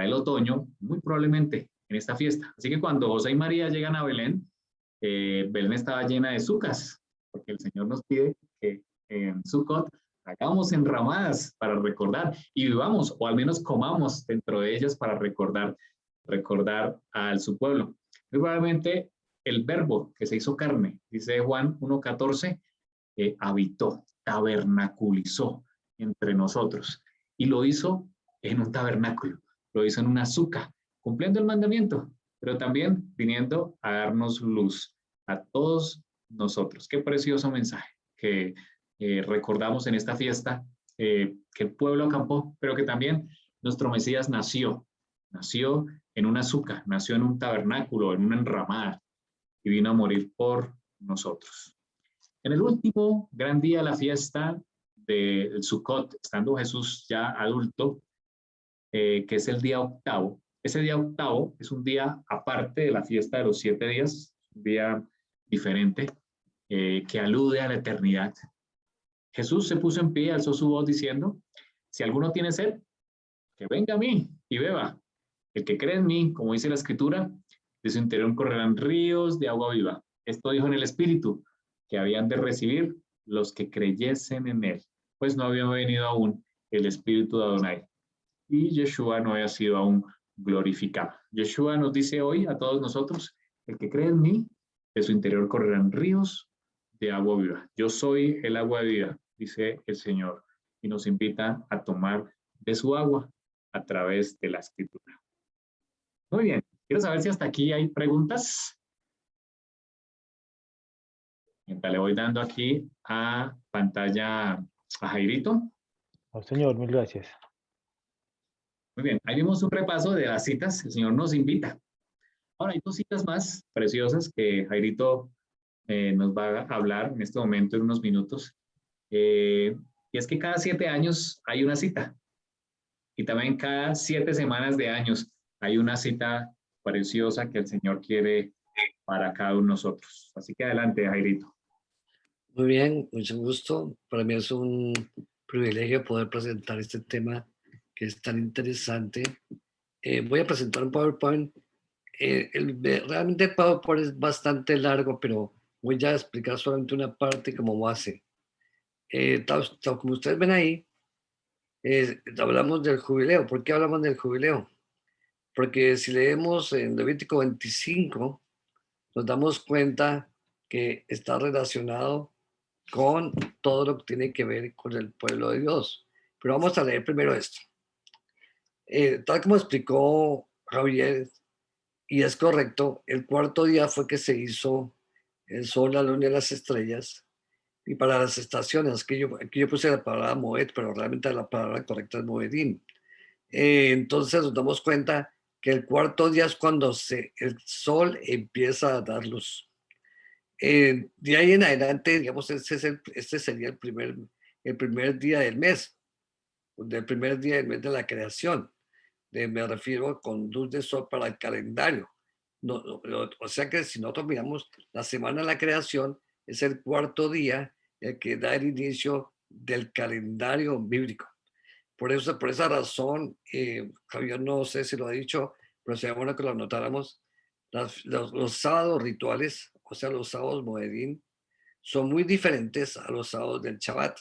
el otoño, muy probablemente en esta fiesta. Así que cuando José y María llegan a Belén, Belén estaba llena de sucas, porque el Señor nos pide que en Sukkot hagamos enramadas para recordar y vivamos, o al menos comamos dentro de ellas para recordar a su pueblo. Muy probablemente el verbo que se hizo carne, dice Juan 1:14, habitó, tabernaculizó entre nosotros. Y lo hizo en un tabernáculo, lo hizo en una azúcar, cumpliendo el mandamiento, pero también viniendo a darnos luz a todos nosotros. Qué precioso mensaje que recordamos en esta fiesta, que el pueblo acampó, pero que también nuestro Mesías nació en una azúcar, nació en un tabernáculo, en una enramada, y vino a morir por nosotros. En el último gran día de la fiesta del Sukkot, estando Jesús ya adulto, que es el día octavo, ese día octavo es un día aparte de la fiesta de los 7 días, un día diferente, que alude a la eternidad. Jesús se puso en pie, alzó su voz diciendo: si alguno tiene sed, que venga a mí y beba. El que cree en mí, como dice la Escritura, de su interior correrán ríos de agua viva. Esto dijo en el Espíritu, que habían de recibir los que creyesen en él, pues no había venido aún el Espíritu de Adonai, y Yeshua no había sido aún glorificado. Yeshua nos dice hoy a todos nosotros: el que cree en mí, de su interior correrán ríos de agua viva. Yo soy el agua de vida, dice el Señor, y nos invita a tomar de su agua a través de la Escritura. Muy bien, quiero saber si hasta aquí hay preguntas. Mientras le voy dando aquí a pantalla a Jairito. No, señor, mil gracias. Muy bien, ahí vimos un repaso de las citas. El Señor nos invita. Ahora hay 2 citas más preciosas que Jairito nos va a hablar en este momento, en unos minutos. Y es que cada 7 años hay una cita. Y también cada 7 semanas de años hay una cita preciosa que el Señor quiere para cada uno de nosotros. Así que adelante, Jairito. Muy bien, mucho gusto. Para mí es un privilegio poder presentar este tema que es tan interesante. Voy a presentar un PowerPoint. Realmente el PowerPoint es bastante largo, pero voy a explicar solamente una parte como base. Tal como ustedes ven ahí, hablamos del jubileo. ¿Por qué hablamos del jubileo? Porque si leemos en Levítico 25, nos damos cuenta que está relacionado con todo lo que tiene que ver con el pueblo de Dios. Pero vamos a leer primero esto. Tal como explicó Javier, y es correcto, el 4º día fue que se hizo el sol, la luna y las estrellas. Y para las estaciones, aquí yo puse la palabra Moed, pero realmente la palabra correcta es Moedim. Entonces nos damos cuenta que el 4º día es cuando el sol empieza a dar luz. De ahí en adelante, digamos, este sería el primer día del mes de la creación. Me refiero con luz de sol para el calendario. O sea que si nosotros miramos la semana de la creación, es el 4º día el que da el inicio del calendario bíblico. Por esa razón, Javier no sé si lo ha dicho, pero sería bueno que lo anotáramos. Los sábados rituales, o sea, los sábados Moedim, son muy diferentes a los sábados del Shabbat,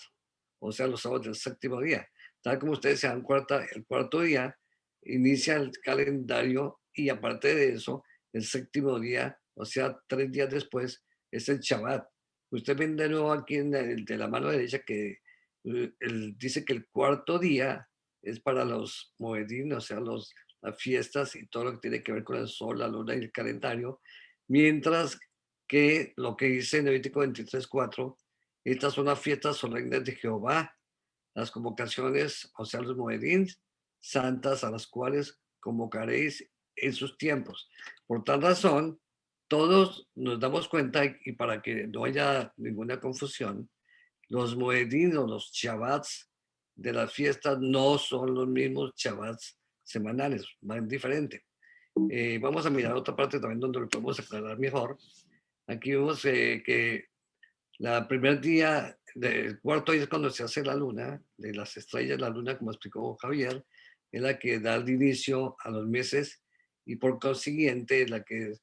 o sea, los sábados del 7º día. Tal como ustedes se dan cuenta, el 4º día inicia el calendario y aparte de eso, el 7º día, o sea, 3 días después, es el Shabbat. Usted ven de nuevo aquí de la mano derecha que Él dice que el cuarto día es para los Moedín, o sea, las fiestas y todo lo que tiene que ver con el sol, la luna y el calendario, mientras que lo que dice en Levítico 23:4, estas son las fiestas solemnes de Jehová, las convocaciones, o sea, los Moedín, santas a las cuales convocaréis en sus tiempos. Por tal razón, todos nos damos cuenta, y para que no haya ninguna confusión, los Moedín o los Shabbats de las fiestas no son los mismos Shabbats semanales, van diferente. Vamos a mirar otra parte también donde lo podemos aclarar mejor. Aquí vemos que el primer día, del cuarto día es cuando se hace la luna, de las estrellas, la luna, como explicó Javier, es la que da el inicio a los meses y por consiguiente es la que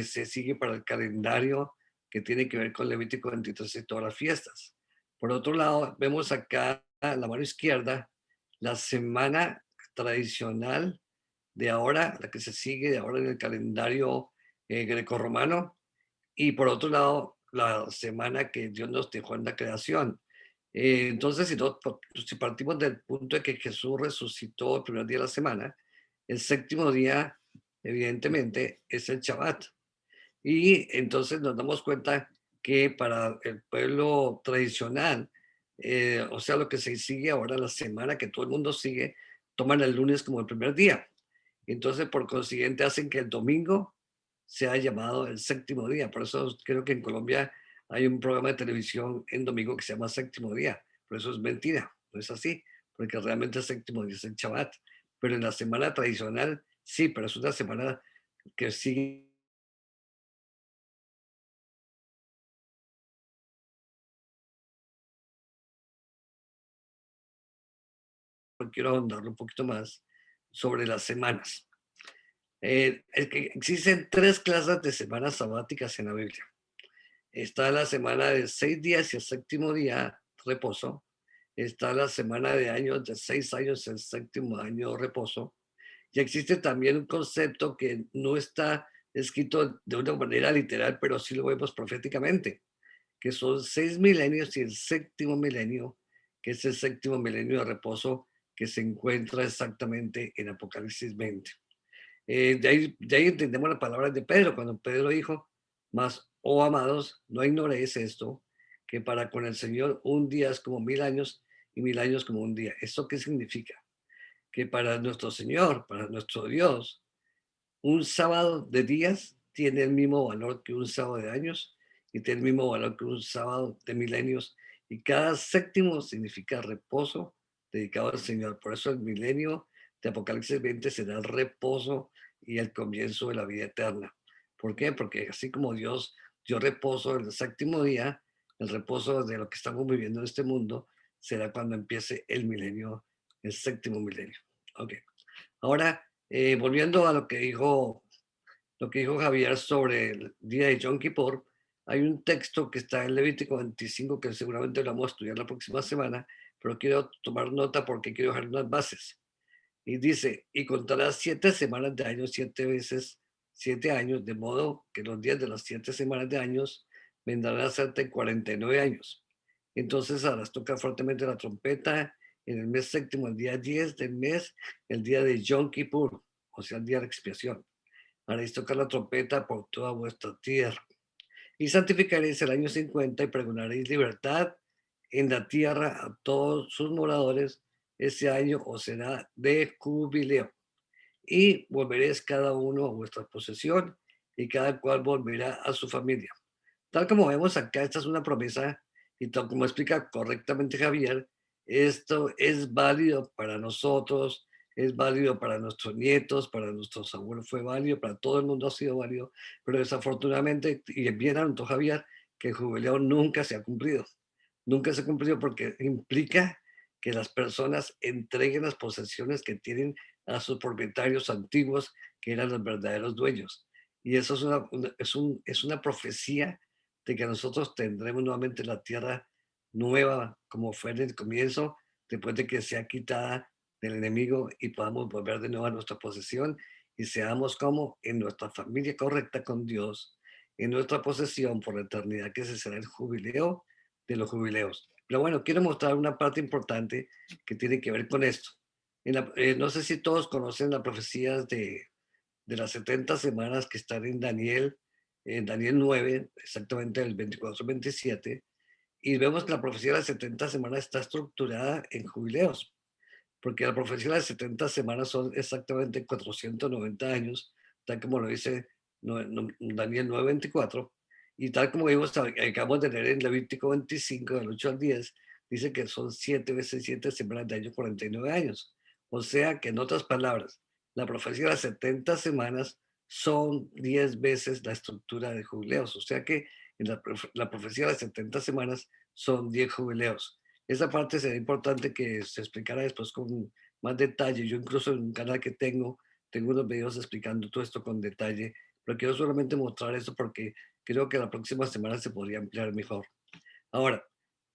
se sigue para el calendario que tiene que ver con Levítico 23 y todas las fiestas. Por otro lado, vemos acá a la mano izquierda la semana tradicional de ahora, la que se sigue de ahora en el calendario grecorromano, y por otro lado, la semana que Dios nos dejó en la creación. Entonces, si partimos del punto de que Jesús resucitó el primer día de la semana, el séptimo día, evidentemente, es el Shabbat. Y entonces nos damos cuenta que para el pueblo tradicional, o sea, lo que se sigue ahora, la semana que todo el mundo sigue, toman el lunes como el primer día. Entonces, por consiguiente, hacen que el domingo sea llamado el séptimo día. Por eso creo que en Colombia hay un programa de televisión en domingo que se llama Séptimo Día. Por eso es mentira, no es así, porque realmente el séptimo día es el Shabbat. Pero en la semana tradicional, sí, pero es una semana que sigue. Quiero ahondar un poquito más sobre las semanas. Existen tres clases de semanas sabáticas en la Biblia. Está la semana de 6 días y el séptimo día, reposo. Está la semana de años de 6 años, el séptimo año, reposo. Y existe también un concepto que no está escrito de una manera literal, pero sí lo vemos proféticamente, que son 6 milenios y el séptimo milenio, que es el séptimo milenio de reposo que se encuentra exactamente en Apocalipsis 20. De ahí entendemos las palabras de Pedro, cuando Pedro dijo, mas, oh amados, no ignoréis esto, que para con el Señor un día es como 1000 años y 1000 años como un día. ¿Esto qué significa? Que para nuestro Señor, para nuestro Dios, un sábado de días tiene el mismo valor que un sábado de años y tiene el mismo valor que un sábado de milenios. Y cada séptimo significa reposo dedicado al Señor. Por eso el milenio de Apocalipsis 20 será el reposo y el comienzo de la vida eterna. ¿Por qué? Porque así como Dios dio reposo el séptimo día, el reposo de lo que estamos viviendo en este mundo será cuando empiece el milenio, el séptimo milenio. Ok. Ahora, volviendo a lo que dijo Javier sobre el día de Yom Kippur, hay un texto que está en Levítico 25 que seguramente lo vamos a estudiar la próxima semana, pero quiero tomar nota porque quiero dejar unas bases. Y dice, y contarás 7 semanas de años, 7 veces 7 años, de modo que los días de las 7 semanas de años vendrán a serte 49 años. Entonces harás tocar fuertemente la trompeta en el mes séptimo, el día 10 del mes, el día de Yom Kippur, o sea, el día de expiación. Haréis tocar la trompeta por toda vuestra tierra. Y santificaréis el año 50 y pregonaréis libertad en la tierra a todos sus moradores. Ese año os será de jubileo. Y volveréis cada uno a vuestra posesión y cada cual volverá a su familia. Tal como vemos acá, esta es una promesa y tal como explica correctamente Javier, esto es válido para nosotros, es válido para nuestros nietos, para nuestros abuelos, fue válido, para todo el mundo ha sido válido, pero desafortunadamente, y bien anotó Javier, que el jubileo nunca se ha cumplido. Nunca se ha cumplido porque implica que las personas entreguen las posesiones que tienen a sus propietarios antiguos, que eran los verdaderos dueños. Y eso es una profecía de que nosotros tendremos nuevamente la tierra nueva como fue en el comienzo, después de que sea quitada del enemigo y podamos volver de nuevo a nuestra posesión y seamos como en nuestra familia correcta con Dios, en nuestra posesión por la eternidad, que ese será el jubileo de los jubileos. Pero bueno, quiero mostrar una parte importante que tiene que ver con esto. No sé si todos conocen las profecías de las 70 semanas que están en Daniel 9, exactamente el 24-27, y vemos que la profecía de las 70 semanas está estructurada en jubileos, porque la profecía de las 70 semanas son exactamente 490 años, tal como lo dice Daniel 9:24, y tal como vimos, acabamos de leer en Levítico 25, del 8 al 10, dice que son 7 veces 7 semanas de año, 49 años. O sea que, en otras palabras, la profecía de las 70 semanas son 10 veces la estructura de jubileos. O sea que en la profecía de las 70 semanas son 10 jubileos. Esa parte sería importante que se explicara después con más detalle. Yo incluso en un canal que tengo unos videos explicando todo esto con detalle, pero quiero solamente mostrar eso porque creo que la próxima semana se podría ampliar mejor. Ahora,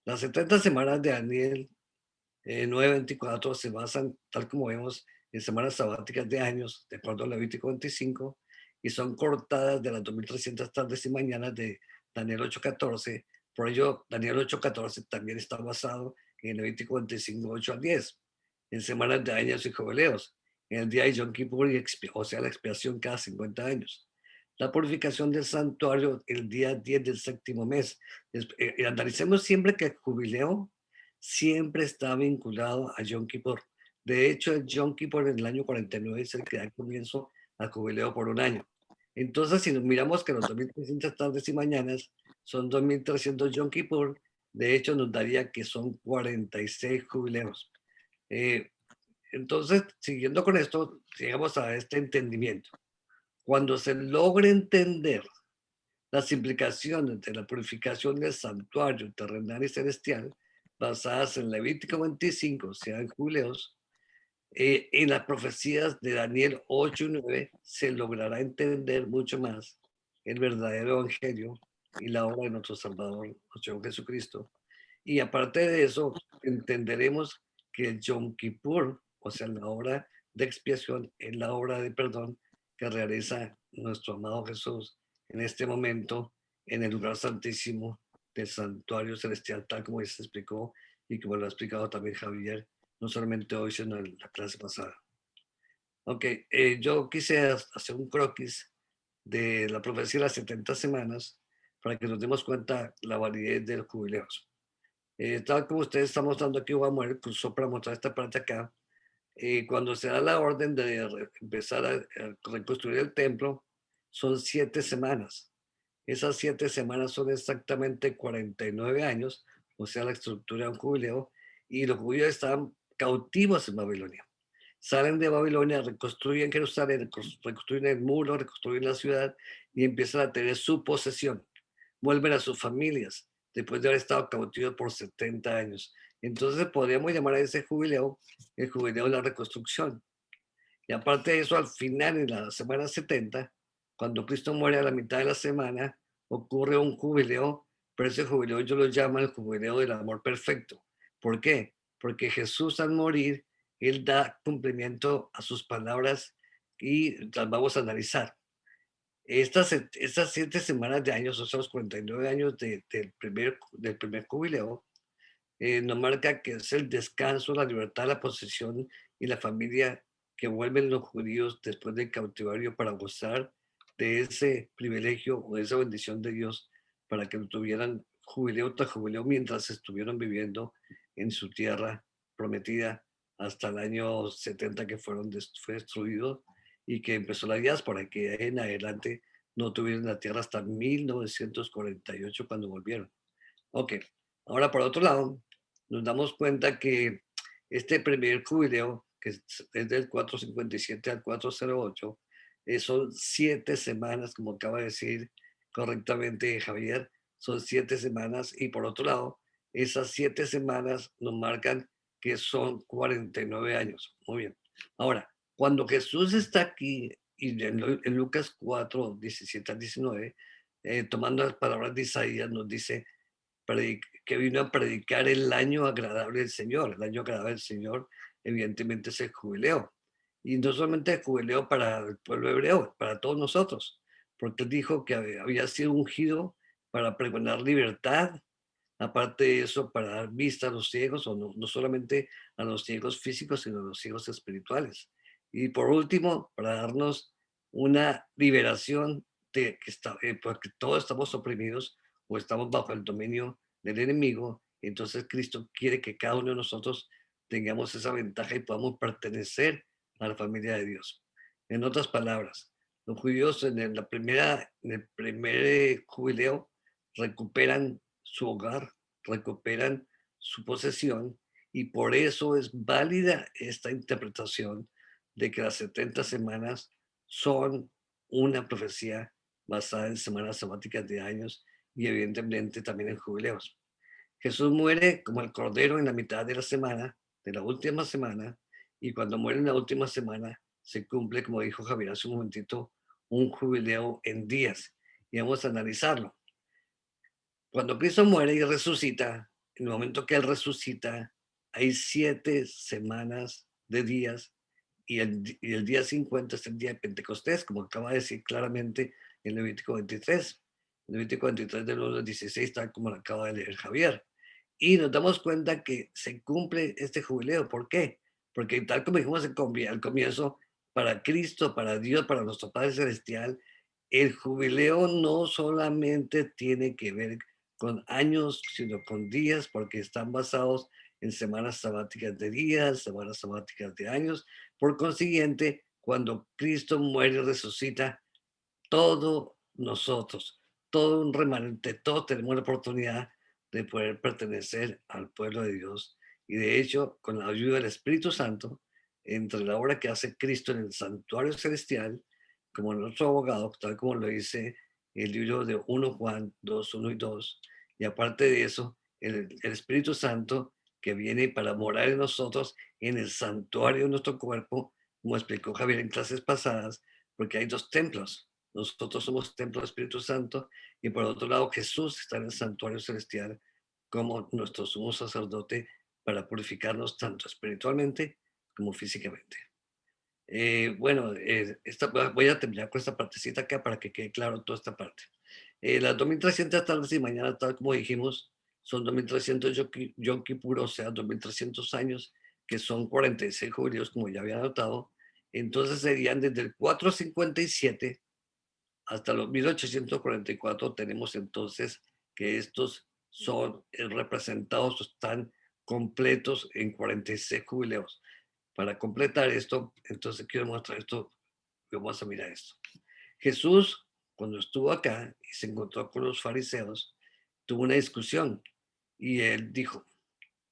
las 70 semanas de Daniel 9:24 se basan, tal como vemos, en semanas sabáticas de años, de acuerdo a Levítico 25, y son cortadas de las 2300 tardes y mañanas de Daniel 8:14. Por ello, Daniel 8:14 también está basado en Levítico 25, 8 al 10, en semanas de años y jubileos, en el día de Yom Kippur, o sea, la expiación cada 50 años. La purificación del santuario el día 10 del séptimo mes. Analicemos siempre que el jubileo siempre está vinculado a Yom Kippur. De hecho, el Yom Kippur en el año 49 es el que da comienzo al jubileo por un año. Entonces, si nos miramos que los 2300 tardes y mañanas son 2300 Yom Kippur, de hecho nos daría que son 46 jubileos. Entonces, siguiendo con esto, llegamos a este entendimiento. Cuando se logre entender las implicaciones de la purificación del santuario terrenal y celestial, basadas en Levítico 25, o sea, en jubileos, en las profecías de Daniel 8 y 9, se logrará entender mucho más el verdadero evangelio y la obra de nuestro Salvador, nuestro Señor Jesucristo. Y aparte de eso, entenderemos que el Yom Kippur, o sea, la obra de expiación, es la obra de perdón que realiza nuestro amado Jesús en este momento en el lugar santísimo del santuario celestial, tal como se explicó y como lo ha explicado también Javier, no solamente hoy, sino en la clase pasada. Ok, yo quise hacer un croquis de la profecía de las 70 semanas para que nos demos cuenta la validez de los jubileos. Tal como ustedes están mostrando aquí, voy a mover el cursor para mostrar esta parte acá. Cuando se da la orden de empezar a reconstruir el templo, son 7 semanas. Esas 7 semanas son exactamente 49 años, o sea, la estructura de un jubileo, y los judíos estaban cautivos en Babilonia. Salen de Babilonia, reconstruyen Jerusalén, reconstruyen el muro, reconstruyen la ciudad y empiezan a tener su posesión. Vuelven a sus familias después de haber estado cautivos por 70 años. Entonces podríamos llamar a ese jubileo el jubileo de la reconstrucción. Y aparte de eso, al final, en la semana 70, cuando Cristo muere a la mitad de la semana, ocurre un jubileo, pero ese jubileo yo lo llamo el jubileo del amor perfecto. ¿Por qué? Porque Jesús al morir, Él da cumplimiento a sus palabras y las vamos a analizar. Estas 7 semanas de años, o sea, los 49 años del primer jubileo, nos marca que es el descanso, la libertad, la posesión y la familia que vuelven los judíos después del cautiverio para gozar de ese privilegio o de esa bendición de Dios para que tuvieran jubileo tras jubileo mientras estuvieron viviendo en su tierra prometida hasta el año 70 que fue destruido y que empezó la diáspora, que en adelante no tuvieron la tierra hasta 1948 cuando volvieron. Ok, ahora por otro lado, nos damos cuenta que este primer jubileo, que es del 457 al 408, son 7 semanas, como acaba de decir correctamente Javier, son 7 semanas y por otro lado, esas 7 semanas nos marcan que son 49 años. Muy bien. Ahora, cuando Jesús está aquí, y en Lucas 4, 17 al 19, tomando las palabras de Isaías, nos dice que vino a predicar el año agradable del Señor. El año agradable del Señor, evidentemente, es el jubileo. Y no solamente el jubileo para el pueblo hebreo, para todos nosotros, porque él dijo que había sido ungido para pregonar libertad Aparte de eso, para dar vista a los ciegos, o no solamente a los ciegos físicos, sino a los ciegos espirituales. Y por último, para darnos una liberación de que porque todos estamos oprimidos o estamos bajo el dominio del enemigo. Entonces Cristo quiere que cada uno de nosotros tengamos esa ventaja y podamos pertenecer a la familia de Dios. En otras palabras, los judíos en el primer jubileo recuperan su hogar, recuperan su posesión, y por eso es válida esta interpretación de que las 70 semanas son una profecía basada en semanas sabáticas de años y evidentemente también en jubileos. Jesús muere como el cordero en la mitad de la semana, de la última semana, y cuando muere en la última semana se cumple, como dijo Javier hace un momentito, un jubileo en días. Y vamos a analizarlo. Cuando Cristo muere y resucita, en el momento que Él resucita, hay 7 semanas de días y el día 50 es el día de Pentecostés, como acaba de decir claramente en Levítico 23. Levítico 23 del 1 al 16, tal como lo acaba de leer Javier. Y nos damos cuenta que se cumple este jubileo. ¿Por qué? Porque tal como dijimos al comienzo, para Cristo, para Dios, para nuestro Padre Celestial, el jubileo no solamente tiene que ver con años, sino con días, porque están basados en semanas sabáticas de días, semanas sabáticas de años. Por consiguiente, cuando Cristo muere y resucita, todos nosotros, todo un remanente, todos tenemos la oportunidad de poder pertenecer al pueblo de Dios. Y de hecho, con la ayuda del Espíritu Santo, entre la obra que hace Cristo en el santuario celestial, como nuestro abogado, tal como lo dice el libro de 1 Juan 2, 1 y 2, y aparte de eso, el Espíritu Santo que viene para morar en nosotros, en el santuario de nuestro cuerpo, como explicó Javier en clases pasadas, porque hay 2 templos. Nosotros somos templo del Espíritu Santo, y por otro lado Jesús está en el santuario celestial como nuestro sumo sacerdote para purificarnos tanto espiritualmente como físicamente. Bueno, voy a terminar con esta partecita acá para que quede claro toda esta parte. Las 2300 tardes y mañanas, tal como dijimos, son 2300 Yom Kippur, o sea, 2300 años, que son 46 jubileos, como ya había notado. Entonces serían desde el 457 hasta los 1844. Tenemos entonces que estos son representados, están completos en 46 jubileos. Para completar esto, entonces quiero mostrar esto, vamos a mirar esto. Jesús, cuando estuvo acá y se encontró con los fariseos, tuvo una discusión y él dijo: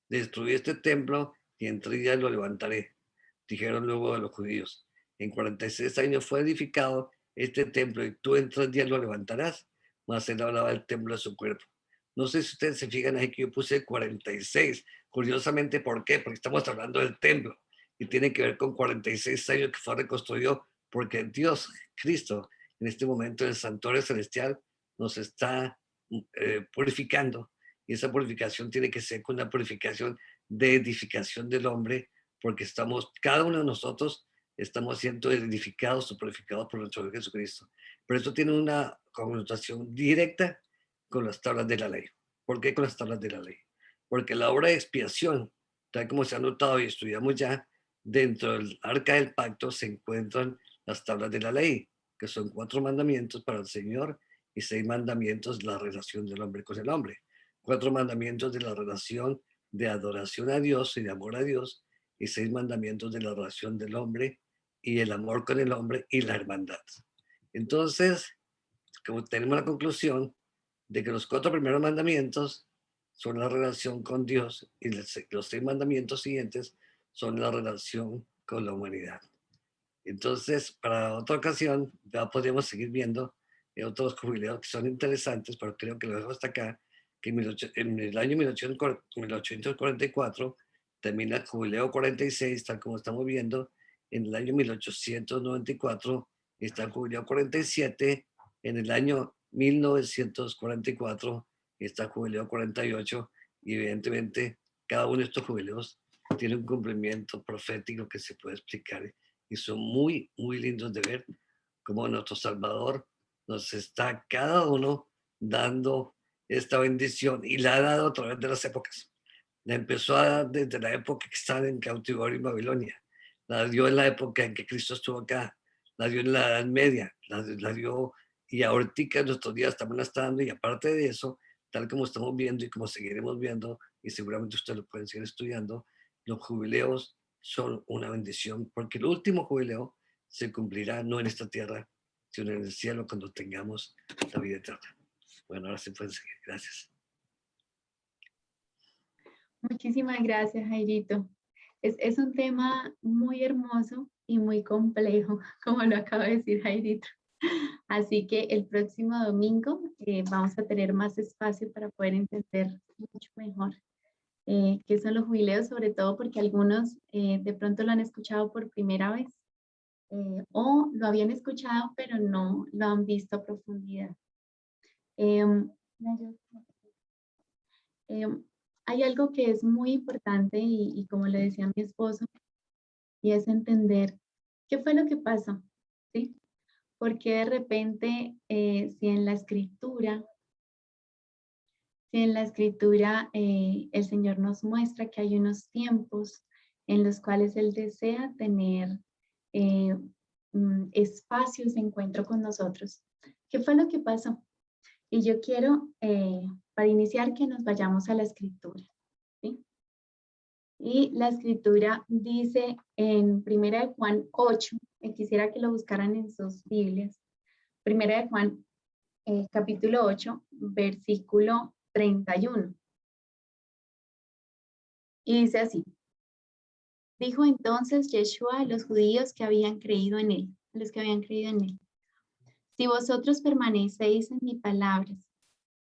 destruí este templo y en 3 días lo levantaré. Dijeron luego a los judíos: en 46 años fue edificado este templo y tú en 3 días lo levantarás. Mas él hablaba del templo de su cuerpo. No sé si ustedes se fijan ahí que yo puse 46. Curiosamente, ¿por qué? Porque estamos hablando del templo y tiene que ver con 46 años que fue reconstruido, porque Dios, Cristo, en este momento en el santuario celestial nos está purificando, y esa purificación tiene que ser con una purificación de edificación del hombre, porque cada uno de nosotros estamos siendo edificados o purificados por nuestro Señor Jesucristo. Pero esto tiene una connotación directa con las tablas de la ley. ¿Por qué con las tablas de la ley? Porque la obra de expiación, tal como se ha notado y estudiamos ya, dentro del arca del pacto se encuentran las tablas de la ley, que son 4 mandamientos para el Señor y 6 mandamientos de la relación del hombre con el hombre. 4 mandamientos de la relación de adoración a Dios y de amor a Dios, y 6 mandamientos de la relación del hombre y el amor con el hombre y la hermandad. Entonces, como tenemos la conclusión de que los 4 primeros mandamientos son la relación con Dios y los 6 mandamientos siguientes son la relación con la humanidad. Entonces, para otra ocasión, ya podríamos seguir viendo otros jubileos que son interesantes, pero creo que lo dejo hasta acá, que en el año 1844 termina el jubileo 46, tal como estamos viendo. En el año 1894 está el jubileo 47. En el año 1944 está el jubileo 48. Y evidentemente, cada uno de estos jubileos tiene un cumplimiento profético que se puede explicar, y son muy, muy lindos de ver cómo nuestro Salvador nos está cada uno dando esta bendición y la ha dado a través de las épocas. La empezó a dar desde la época que estaban en cautiverio en Babilonia. La dio en la época en que Cristo estuvo acá. La dio en la Edad Media. La dio y ahorita en nuestros días también la está dando. Y aparte de eso, tal como estamos viendo y como seguiremos viendo, y seguramente ustedes lo pueden seguir estudiando, los jubileos son una bendición, porque el último jubileo se cumplirá no en esta tierra, sino en el cielo cuando tengamos la vida eterna. Bueno, ahora se pueden seguir. Gracias. Muchísimas gracias, Jairito. Es un tema muy hermoso y muy complejo, como lo acaba de decir Jairito. Así que el próximo domingo vamos a tener más espacio para poder entender mucho mejor qué son los jubileos, sobre todo porque algunos de pronto lo han escuchado por primera vez o lo habían escuchado pero no lo han visto a profundidad. Hay algo que es muy importante y como le decía a mi esposo, y es entender qué fue lo que pasó, ¿sí? Porque de repente, si en la escritura el Señor nos muestra que hay unos tiempos en los cuales Él desea tener espacios de encuentro con nosotros. ¿Qué fue lo que pasó? Y yo quiero, para iniciar, que nos vayamos a la escritura, ¿sí? Y la escritura dice en 1 de Juan 8, y quisiera que lo buscaran en sus Biblias, 1 de Juan capítulo 8, versículo 31. Y dice así: dijo entonces Yeshua a los judíos que habían creído en él, los que habían creído en él: si vosotros permanecéis en mis palabras,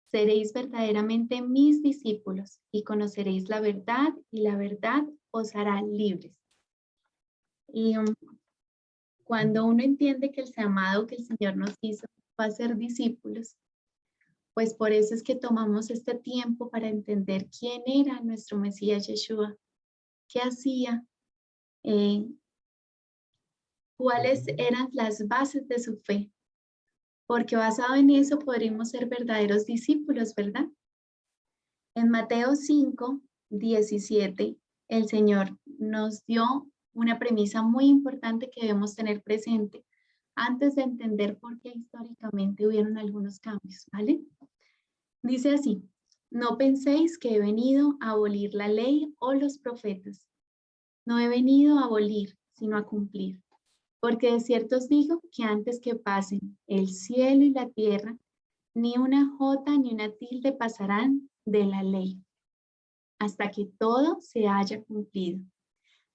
seréis verdaderamente mis discípulos y conoceréis la verdad, y la verdad os hará libres. Y cuando uno entiende que el llamado que el Señor nos hizo va a ser discípulos, pues por eso es que tomamos este tiempo para entender quién era nuestro Mesías Yeshua, qué hacía, cuáles eran las bases de su fe, porque basado en eso podremos ser verdaderos discípulos, ¿verdad? En Mateo 5, 17, el Señor nos dio una premisa muy importante que debemos tener presente antes de entender por qué históricamente hubieron algunos cambios, ¿vale? Dice así: no penséis que he venido a abolir la ley o los profetas. No he venido a abolir, sino a cumplir. Porque de cierto os digo que antes que pasen el cielo y la tierra, ni una jota ni una tilde pasarán de la ley, hasta que todo se haya cumplido.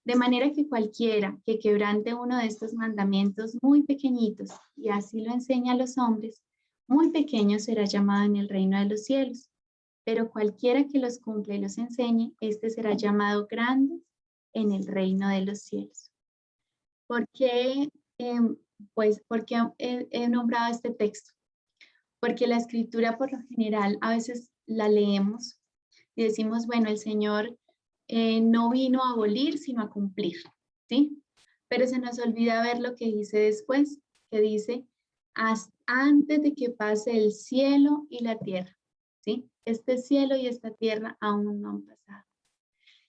De manera que cualquiera que quebrante uno de estos mandamientos muy pequeñitos, y así lo enseña a los hombres, muy pequeño será llamado en el reino de los cielos. Pero cualquiera que los cumple y los enseñe, este será llamado grande en el reino de los cielos. ¿Por qué? Porque he nombrado este texto. Porque la escritura por lo general a veces la leemos y decimos, bueno, el Señor no vino a abolir, sino a cumplir, ¿sí? Pero se nos olvida ver lo que dice después, que dice, antes de que pase el cielo y la tierra, ¿sí? Este cielo y esta tierra aún no han pasado.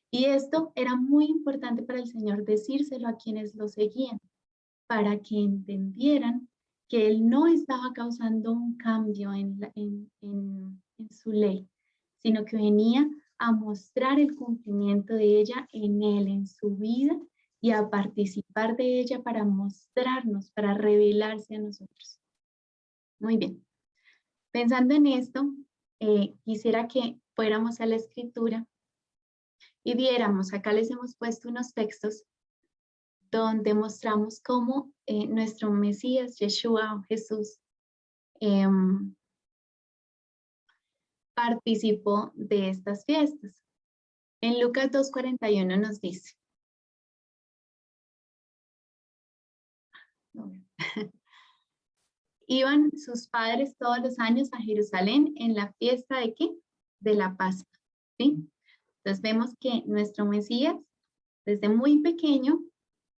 Y esto era muy importante para el Señor decírselo a quienes lo seguían, para que entendieran que Él no estaba causando un cambio en su ley, sino que venía a mostrar el cumplimiento de ella en Él, en su vida, y a participar de ella para mostrarnos, para revelarse a nosotros. Muy bien. Pensando en esto, quisiera que fuéramos a la escritura y viéramos, acá les hemos puesto unos textos donde mostramos cómo nuestro Mesías, Yeshua o Jesús, participó de estas fiestas. En Lucas 2:41 nos dice, iban sus padres todos los años a Jerusalén en la fiesta ¿de qué? De la Pascua, ¿sí? Entonces vemos que nuestro Mesías, desde muy pequeño,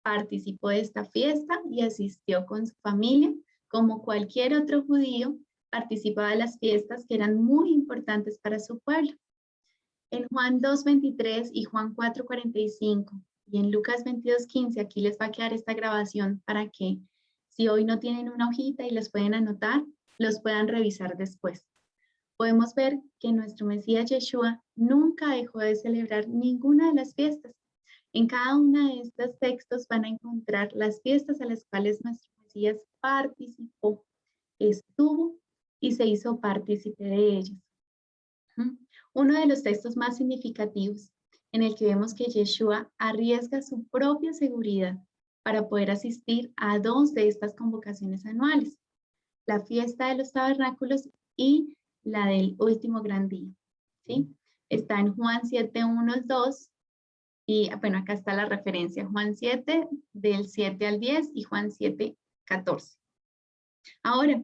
participó de esta fiesta y asistió con su familia, como cualquier otro judío, participaba de las fiestas que eran muy importantes para su pueblo. En Juan 2:23 y Juan 4:45 y en Lucas 22:15, aquí les va a quedar esta grabación para que si hoy no tienen una hojita y las pueden anotar, los puedan revisar después. Podemos ver que nuestro Mesías Yeshua nunca dejó de celebrar ninguna de las fiestas. En cada uno de estos textos van a encontrar las fiestas a las cuales nuestro Mesías participó, estuvo y se hizo partícipe de ellas. Uno de los textos más significativos en el que vemos que Yeshua arriesga su propia seguridad para poder asistir a 2 de estas convocaciones anuales, la fiesta de los tabernáculos y la del último gran día, ¿sí? Está en Juan 7:1-2 y bueno, acá está la referencia, Juan 7 del 7 al 10 y Juan 7:14. Ahora,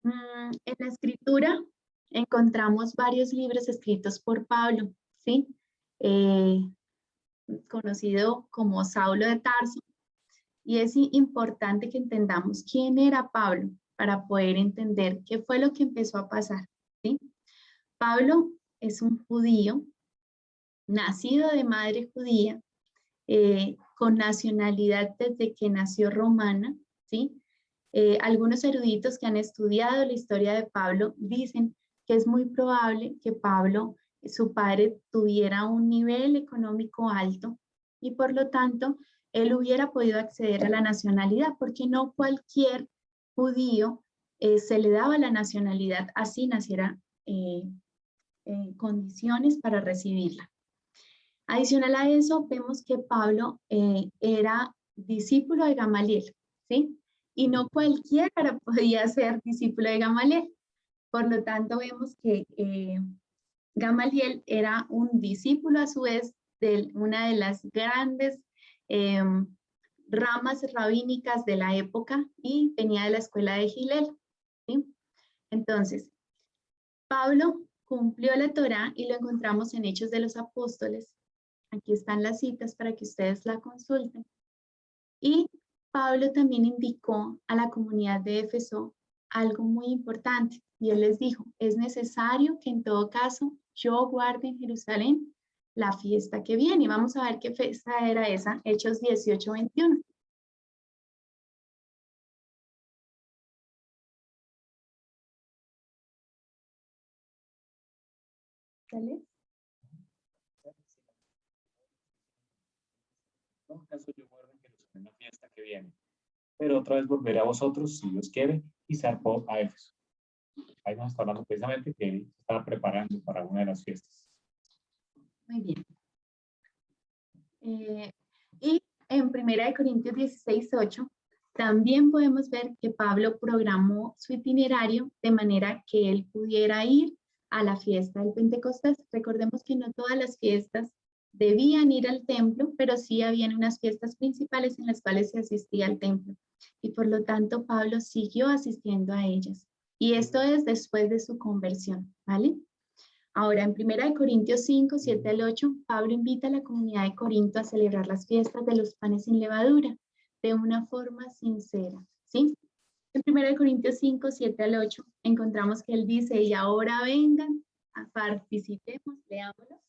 en la escritura encontramos varios libros escritos por Pablo, ¿sí? Conocido como Saulo de Tarso, y es importante que entendamos quién era Pablo para poder entender qué fue lo que empezó a pasar, ¿sí? Pablo es un judío, nacido de madre judía, con nacionalidad desde que nació romana, ¿sí? Algunos eruditos que han estudiado la historia de Pablo dicen que es muy probable que Pablo, su padre, tuviera un nivel económico alto y por lo tanto él hubiera podido acceder a la nacionalidad, porque no cualquier judío se le daba la nacionalidad así naciera en condiciones para recibirla. Adicional a eso, vemos que Pablo era discípulo de Gamaliel, ¿sí? Y no cualquiera podía ser discípulo de Gamaliel. Por lo tanto, vemos que Gamaliel era un discípulo a su vez de una de las grandes ramas rabínicas de la época y venía de la escuela de Gilel, ¿sí? Entonces, Pablo cumplió la Torá y lo encontramos en Hechos de los Apóstoles. Aquí están las citas para que ustedes la consulten. Y Pablo también indicó a la comunidad de Éfeso algo muy importante. Y él les dijo, es necesario que en todo caso yo guarde en Jerusalén la fiesta que viene. Y vamos a ver qué fiesta era esa, Hechos 18:21. ¿Sale? En todo caso, yo guardo en Jerusalén la fiesta que viene. Pero otra vez volveré a vosotros, si Dios quiere, y zarpó a Éfeso. Ahí nos está hablando precisamente que él estaba preparando para una de las fiestas. Muy bien. Y en 1 Corintios 16:8 también podemos ver que Pablo programó su itinerario de manera que él pudiera ir a la fiesta del Pentecostés. Recordemos que no todas las fiestas debían ir al templo, pero sí habían unas fiestas principales en las cuales se asistía al templo. Y por lo tanto, Pablo siguió asistiendo a ellas. Y esto es después de su conversión, ¿vale? Ahora, en 1 Corintios 5, 7 al 8, Pablo invita a la comunidad de Corinto a celebrar las fiestas de los panes sin levadura de una forma sincera, ¿sí? En 1 Corintios 5, 7 al 8, encontramos que él dice, y ahora vengan, participemos, leámoslo.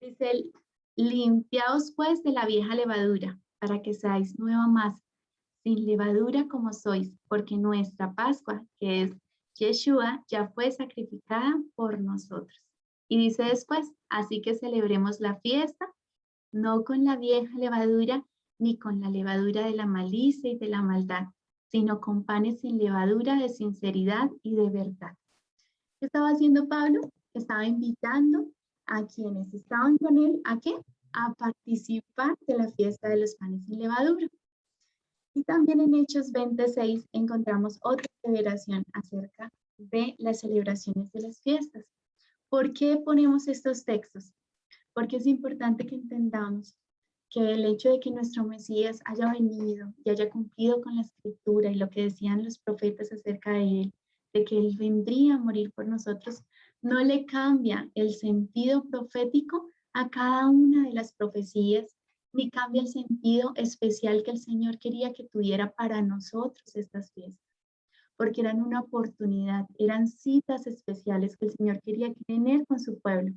Dice él, limpiaos pues de la vieja levadura, para que seáis nueva masa, sin levadura como sois, porque nuestra Pascua, que es Yeshua, ya fue sacrificada por nosotros. Y dice después, así que celebremos la fiesta, no con la vieja levadura, ni con la levadura de la malicia y de la maldad, sino con panes sin levadura de sinceridad y de verdad. ¿Qué estaba haciendo Pablo? Estaba invitando a quienes estaban con él, ¿a qué? A participar de la fiesta de los panes sin levadura. Y también en Hechos 26 encontramos otra aseveración acerca de las celebraciones de las fiestas. ¿Por qué ponemos estos textos? Porque es importante que entendamos que el hecho de que nuestro Mesías haya venido y haya cumplido con la escritura y lo que decían los profetas acerca de él, de que él vendría a morir por nosotros, no le cambia el sentido profético a cada una de las profecías, ni cambia el sentido especial que el Señor quería que tuviera para nosotros estas fiestas. porque eran una oportunidad, eran citas especiales que el Señor quería tener con su pueblo.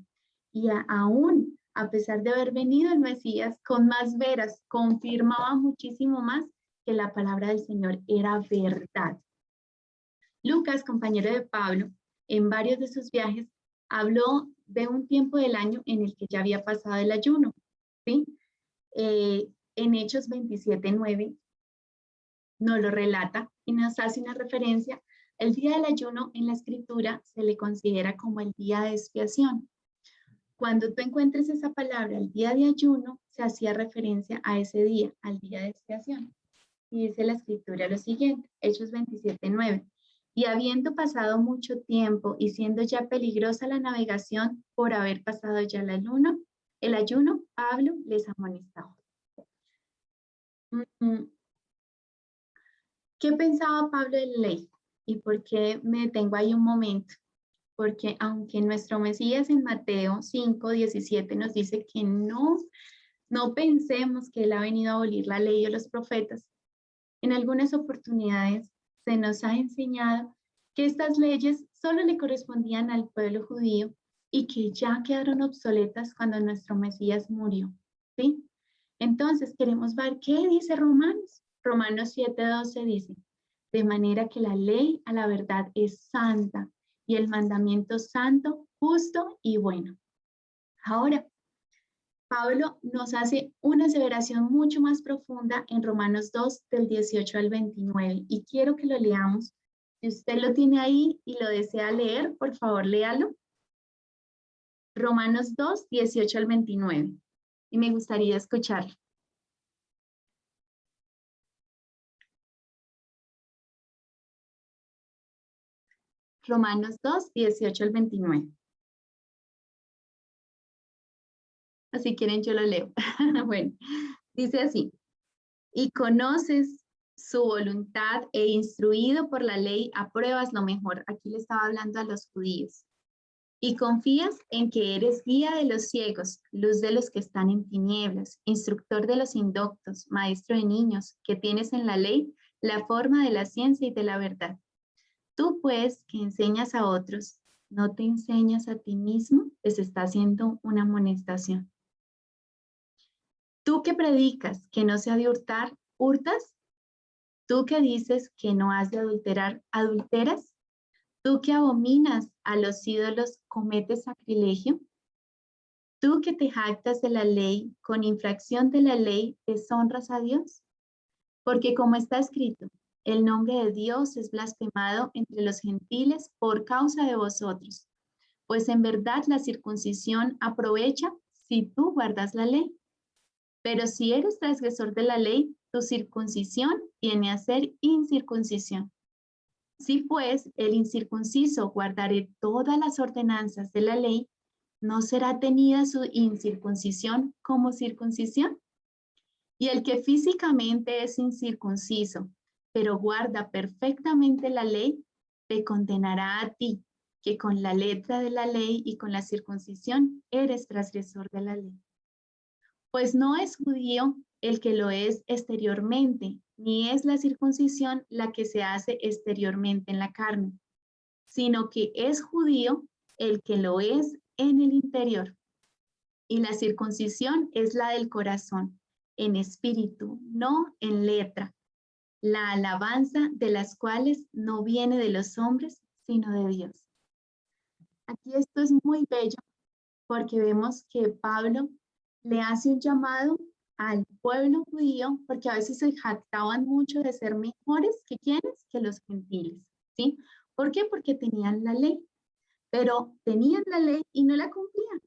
Y aún, a pesar de haber venido el Mesías con más veras, confirmaba muchísimo más que la palabra del Señor era verdad. Lucas, compañero de Pablo, en varios de sus viajes, habló de un tiempo del año en el que ya había pasado el ayuno, ¿sí? En Hechos 27:9 nos lo relata y nos hace una referencia. El día del ayuno en la escritura se le considera como el día de expiación. Cuando tú encuentres esa palabra, el día de ayuno, se hacía referencia a ese día, al día de expiación. Y dice la escritura lo siguiente, Hechos 27:9. Y habiendo pasado mucho tiempo y siendo ya peligrosa la navegación por haber pasado ya el ayuno, Pablo les amonestaba. ¿Qué pensaba Pablo de la ley? ¿Y por qué me detengo ahí un momento? Porque aunque nuestro Mesías en Mateo 5:17 nos dice que no pensemos que él ha venido a abolir la ley o los profetas, en algunas oportunidades se nos ha enseñado que estas leyes solo le correspondían al pueblo judío y que ya quedaron obsoletas cuando nuestro Mesías murió, ¿sí? Entonces queremos ver qué dice Romanos. Romanos 7:12 dice, de manera que la ley a la verdad es santa y el mandamiento santo, justo y bueno. Ahora, Pablo nos hace una aseveración mucho más profunda en Romanos 2, del 18 al 29, y quiero que lo leamos. Si usted lo tiene ahí y lo desea leer, por favor, léalo. Romanos 2, 18 al 29, y me gustaría escucharlo. Romanos 2, 18 al 29. Así quieren, yo lo leo. Bueno, dice así. Y conoces su voluntad e instruido por la ley apruebas lo mejor. Aquí le estaba hablando a los judíos. Y confías en que eres guía de los ciegos, luz de los que están en tinieblas, instructor de los indoctos, maestro de niños, que tienes en la ley la forma de la ciencia y de la verdad. Tú, pues, que enseñas a otros, ¿no te enseñas a ti mismo? Les está haciendo una amonestación. Tú que predicas que no se ha de hurtar, ¿hurtas? Tú que dices que no has de adulterar, ¿adulteras? Tú que abominas a los ídolos, ¿cometes sacrilegio? Tú que te jactas de la ley, con infracción de la ley, ¿deshonras a Dios? Porque como está escrito, el nombre de Dios es blasfemado entre los gentiles por causa de vosotros. Pues en verdad la circuncisión aprovecha si tú guardas la ley. Pero si eres transgresor de la ley, tu circuncisión viene a ser incircuncisión. Si pues el incircunciso guardare todas las ordenanzas de la ley, ¿no será tenida su incircuncisión como circuncisión? Y el que físicamente es incircunciso, pero guarda perfectamente la ley, te condenará a ti, que con la letra de la ley y con la circuncisión eres transgresor de la ley. Pues no es judío el que lo es exteriormente, ni es la circuncisión la que se hace exteriormente en la carne, sino que es judío el que lo es en el interior. Y la circuncisión es la del corazón, en espíritu, no en letra, la alabanza de las cuales no viene de los hombres, sino de Dios. Aquí esto es muy bello porque vemos que Pablo le hace un llamado al pueblo judío, porque a veces se jactaban mucho de ser mejores que quienes, que los gentiles, ¿sí? ¿Por qué? Porque tenían la ley, pero tenían la ley y no la cumplían.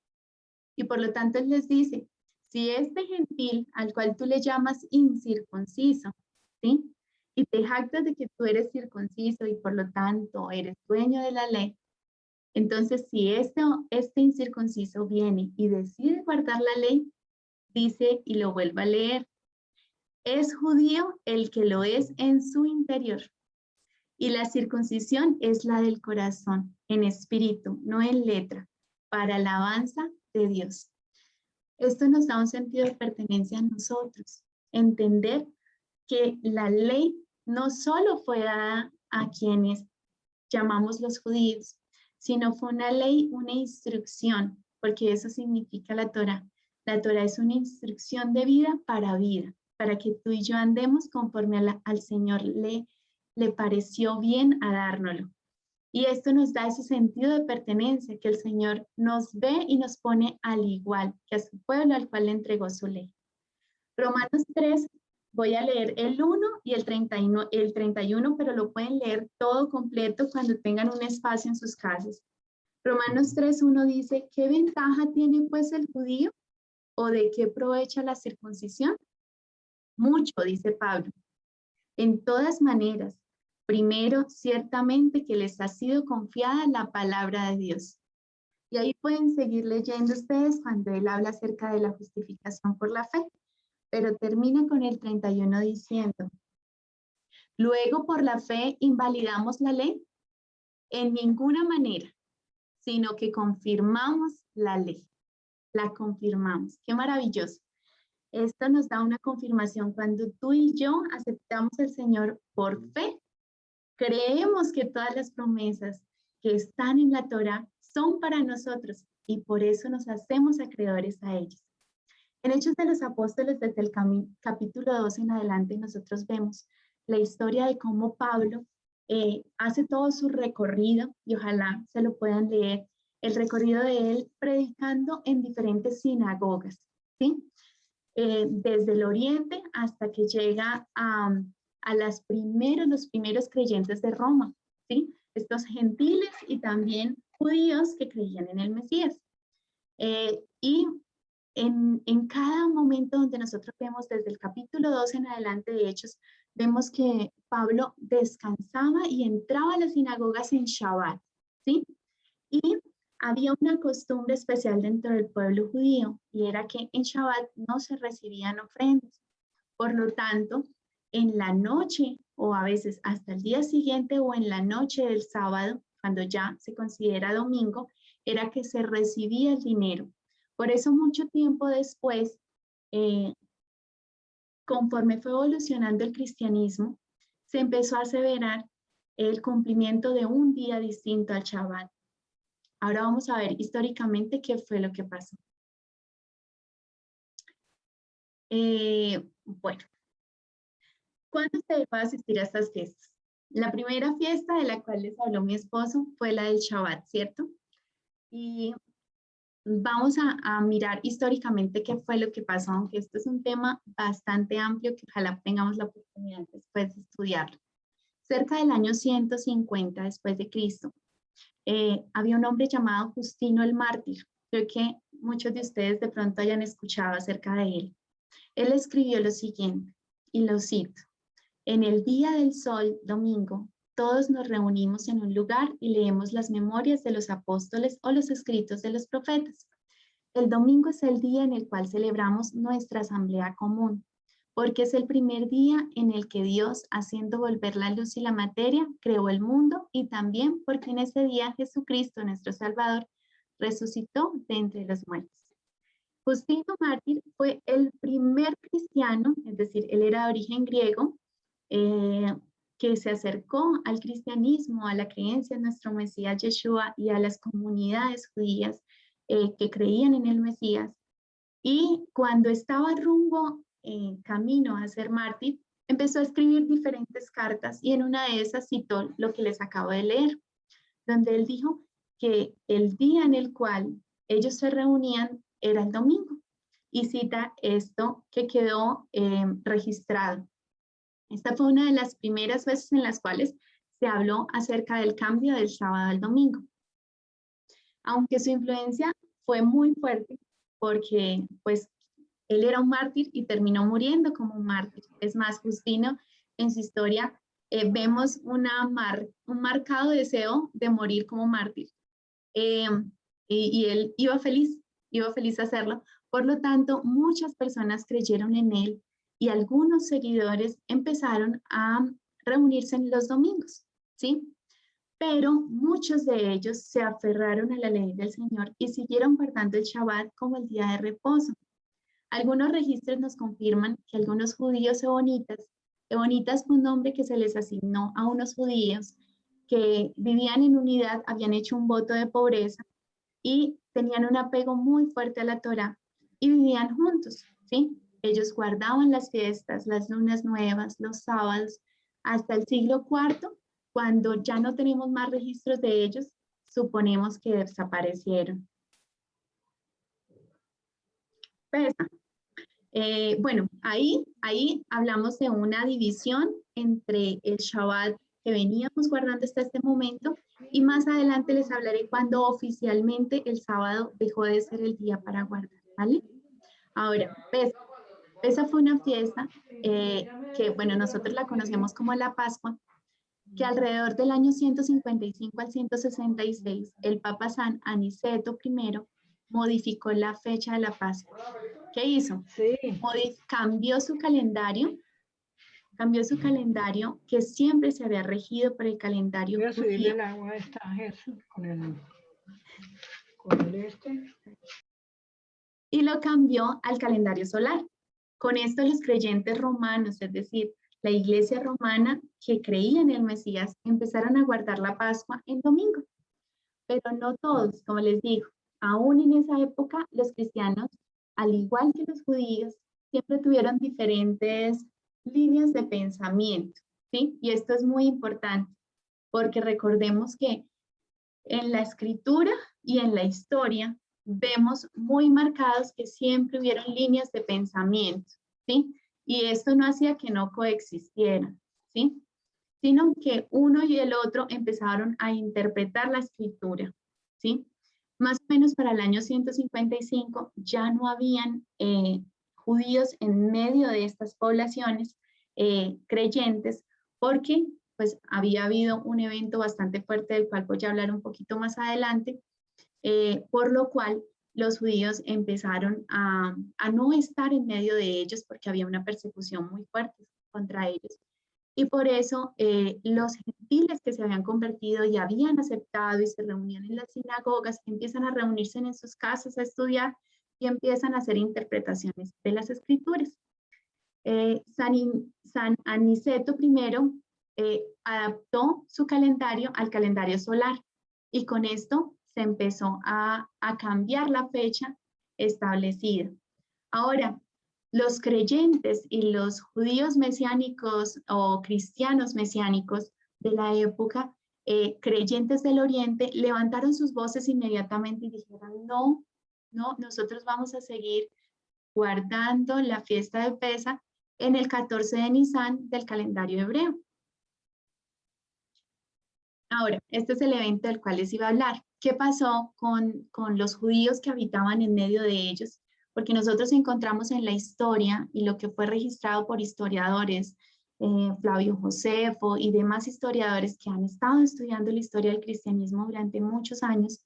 Y por lo tanto él les dice, si este gentil al cual tú le llamas incircunciso, ¿sí? Y te jactas de que tú eres circunciso y por lo tanto eres dueño de la ley, entonces si este incircunciso viene y decide guardar la ley, dice y lo vuelvo a leer, es judío el que lo es en su interior. Y la circuncisión es la del corazón, en espíritu, no en letra, para alabanza de Dios. Esto nos da un sentido de pertenencia a nosotros. Entender que la ley no solo fue dada a quienes llamamos los judíos, sino fue una ley, una instrucción, porque eso significa la Torá. La Torá es una instrucción de vida, para que tú y yo andemos conforme al Señor le pareció bien a dárnoslo. Y esto nos da ese sentido de pertenencia, que el Señor nos ve y nos pone al igual que a su pueblo al cual le entregó su ley. Romanos 3, voy a leer el 1 y el 31, pero lo pueden leer todo completo cuando tengan un espacio en sus casas. Romanos 3:1 dice, ¿qué ventaja tiene pues el judío? ¿O de qué provecha la circuncisión? Mucho, dice Pablo. En todas maneras, primero, ciertamente que les ha sido confiada la palabra de Dios. Y ahí pueden seguir leyendo ustedes cuando él habla acerca de la justificación por la fe. Pero termina con el 31 diciendo, luego por la fe invalidamos la ley en ninguna manera, sino que confirmamos la ley, la confirmamos. Qué maravilloso. Esto nos da una confirmación cuando tú y yo aceptamos al Señor por fe. Creemos que todas las promesas que están en la Torá son para nosotros y por eso nos hacemos acreedores a ellos. En Hechos de los Apóstoles, desde el capítulo 2 en adelante, nosotros vemos la historia de cómo Pablo hace todo su recorrido, y ojalá se lo puedan leer, el recorrido de él predicando en diferentes sinagogas, ¿sí? Desde el oriente hasta que llega a los primeros creyentes de Roma, ¿sí? Estos gentiles y también judíos que creían en el Mesías. Y en cada momento donde nosotros vemos desde el capítulo 2 en adelante de Hechos, vemos que Pablo descansaba y entraba a las sinagogas en Shabbat, ¿sí? Y había una costumbre especial dentro del pueblo judío, y era que en Shabbat no se recibían ofrendas. Por lo tanto, en la noche, o a veces hasta el día siguiente, o en la noche del sábado, cuando ya se considera domingo, era que se recibía el dinero. Por eso mucho tiempo después, conforme fue evolucionando el cristianismo, se empezó a aseverar el cumplimiento de un día distinto al Shabbat. Ahora vamos a ver históricamente qué fue lo que pasó. Bueno, ¿cuándo se va a asistir a estas fiestas? La primera fiesta de la cual les habló mi esposo fue la del Shabbat, ¿cierto? Y vamos a mirar históricamente qué fue lo que pasó, aunque esto es un tema bastante amplio que ojalá tengamos la oportunidad después de estudiarlo. Cerca del año 150 después de Cristo, había un hombre llamado Justino el Mártir. Creo que muchos de ustedes de pronto hayan escuchado acerca de él. Él escribió lo siguiente, y lo cito: en el día del sol, domingo, todos nos reunimos en un lugar y leemos las memorias de los apóstoles o los escritos de los profetas. El domingo es el día en el cual celebramos nuestra asamblea común, porque es el primer día en el que Dios, haciendo volver la luz y la materia, creó el mundo, y también porque en ese día Jesucristo, nuestro Salvador, resucitó de entre los muertos. Justino Mártir fue el primer cristiano, es decir, él era de origen griego, que se acercó al cristianismo, a la creencia en nuestro Mesías Yeshua y a las comunidades judías que creían en el Mesías. Y cuando estaba rumbo en camino a ser mártir, empezó a escribir diferentes cartas, y en una de esas citó lo que les acabo de leer, donde él dijo que el día en el cual ellos se reunían era el domingo, y cita esto que quedó registrado. Esta fue una de las primeras veces en las cuales se habló acerca del cambio del sábado al domingo. Aunque su influencia fue muy fuerte, porque pues él era un mártir y terminó muriendo como un mártir. Es más, Justino en su historia vemos un marcado deseo de morir como mártir. Y él iba feliz a hacerlo. Por lo tanto, muchas personas creyeron en él, y algunos seguidores empezaron a reunirse en los domingos, ¿sí? Pero muchos de ellos se aferraron a la ley del Señor y siguieron guardando el Shabbat como el día de reposo. Algunos registros nos confirman que algunos judíos ebonitas Eunitas fue un nombre que se les asignó a unos judíos que vivían en unidad, habían hecho un voto de pobreza y tenían un apego muy fuerte a la Torá y vivían juntos, ¿sí? Ellos guardaban las fiestas, las lunas nuevas, los sábados, hasta el siglo IV, cuando ya no tenemos más registros de ellos, suponemos que desaparecieron. Pesa. Bueno, ahí hablamos de una división entre el Shabbat que veníamos guardando hasta este momento y más adelante les hablaré cuando oficialmente el sábado dejó de ser el día para guardar, ¿vale? Ahora, Pesa fue una fiesta que, bueno, nosotros la conocemos como la Pascua, que alrededor del año 155 al 166, el Papa San Aniceto I modificó la fecha de la Pascua. ¿Qué hizo? Sí. Cambió su calendario que siempre se había regido por el calendario Voy a subirle judío. el agua a esta Jesús con el este. Y lo cambió al calendario solar. Con esto los creyentes romanos, es decir, la iglesia romana que creía en el Mesías, empezaron a guardar la Pascua en domingo. Pero no todos, como les digo, aún en esa época los cristianos, al igual que los judíos, siempre tuvieron diferentes líneas de pensamiento, ¿sí? Y esto es muy importante, porque recordemos que en la escritura y en la historia vemos muy marcados que siempre hubieron líneas de pensamiento, ¿sí? Y esto no hacía que no coexistieran, ¿sí? Sino que uno y el otro empezaron a interpretar la escritura, ¿sí? Más o menos para el año 155 ya no habían judíos en medio de estas poblaciones creyentes, porque pues había habido un evento bastante fuerte del cual voy a hablar un poquito más adelante, por lo cual los judíos empezaron a no estar en medio de ellos porque había una persecución muy fuerte contra ellos. Y por eso los gentiles que se habían convertido y habían aceptado y se reunían en las sinagogas, empiezan a reunirse en sus casas a estudiar y empiezan a hacer interpretaciones de las escrituras. San Aniceto I adaptó su calendario al calendario solar y con esto se empezó a cambiar la fecha establecida. Ahora, los creyentes y los judíos mesiánicos o cristianos mesiánicos de la época, creyentes del Oriente, levantaron sus voces inmediatamente y dijeron, no, nosotros vamos a seguir guardando la fiesta de Pesa en el 14 de Nisan del calendario hebreo. Ahora, este es el evento del cual les iba a hablar. ¿Qué pasó con los judíos que habitaban en medio de ellos? Porque nosotros encontramos en la historia y lo que fue registrado por historiadores, Flavio Josefo y demás historiadores que han estado estudiando la historia del cristianismo durante muchos años,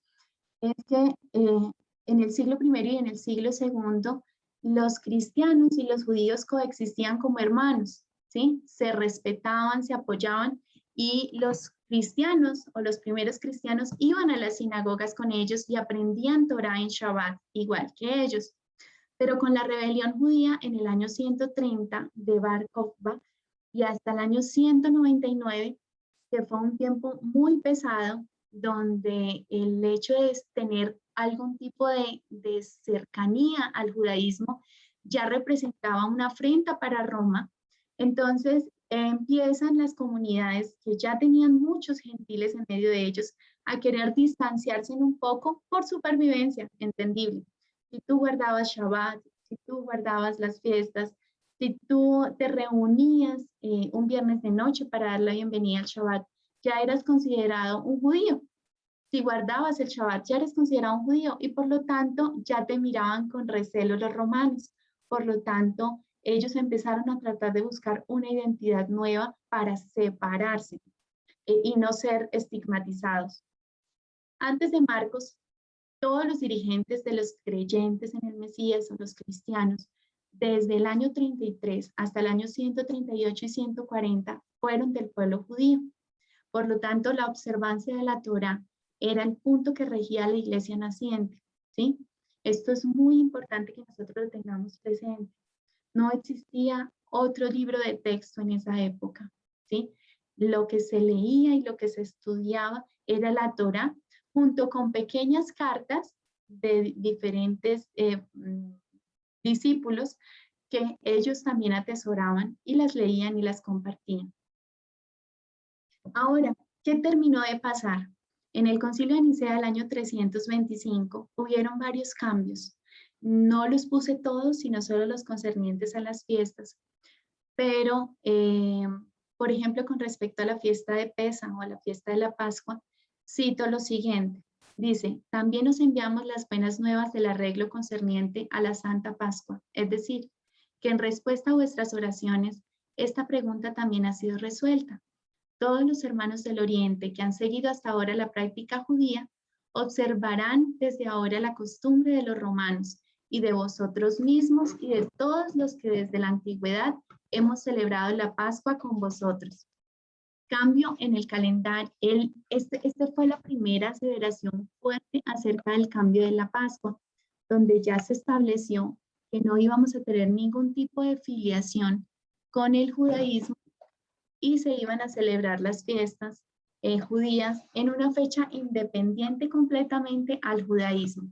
es que en el siglo I y en el siglo II, los cristianos y los judíos coexistían como hermanos, ¿sí? Se respetaban, se apoyaban y los cristianos o los primeros cristianos iban a las sinagogas con ellos y aprendían Torá en Shabbat, igual que ellos. Pero con la rebelión judía en el año 130 de Bar Kokhba y hasta el año 199, que fue un tiempo muy pesado, donde el hecho de tener algún tipo de cercanía al judaísmo ya representaba una afrenta para Roma. Entonces empiezan las comunidades que ya tenían muchos gentiles en medio de ellos a querer distanciarse un poco por supervivencia, entendible. Si tú guardabas Shabbat, si tú guardabas las fiestas, si tú te reunías un viernes de noche para dar la bienvenida al Shabbat, ya eras considerado un judío. Si guardabas el Shabbat, ya eres considerado un judío y por lo tanto ya te miraban con recelo los romanos. Por lo tanto, ellos empezaron a tratar de buscar una identidad nueva para separarse y no ser estigmatizados. Antes de Marcos, todos los dirigentes de los creyentes en el Mesías o los cristianos, desde el año 33 hasta el año 138 y 140, fueron del pueblo judío. Por lo tanto, la observancia de la Torá era el punto que regía a la iglesia naciente, ¿sí? Esto es muy importante que nosotros lo tengamos presente. No existía otro libro de texto en esa época, ¿sí? Lo que se leía y lo que se estudiaba era la Torá, junto con pequeñas cartas de diferentes discípulos que ellos también atesoraban y las leían y las compartían. Ahora, ¿qué terminó de pasar? En el Concilio de Nicea del año 325 hubieron varios cambios. No los puse todos, sino solo los concernientes a las fiestas. Pero, por ejemplo, con respecto a la fiesta de Pesa o a la fiesta de la Pascua, cito lo siguiente. Dice, también os enviamos las buenas nuevas del arreglo concerniente a la Santa Pascua. Es decir, que en respuesta a vuestras oraciones, esta pregunta también ha sido resuelta. Todos los hermanos del Oriente que han seguido hasta ahora la práctica judía observarán desde ahora la costumbre de los romanos y de vosotros mismos y de todos los que desde la antigüedad hemos celebrado la Pascua con vosotros. Cambio en el calendario. Este fue la primera aseveración fuerte acerca del cambio de la Pascua, donde ya se estableció que no íbamos a tener ningún tipo de filiación con el judaísmo y se iban a celebrar las fiestas judías en una fecha independiente completamente al judaísmo.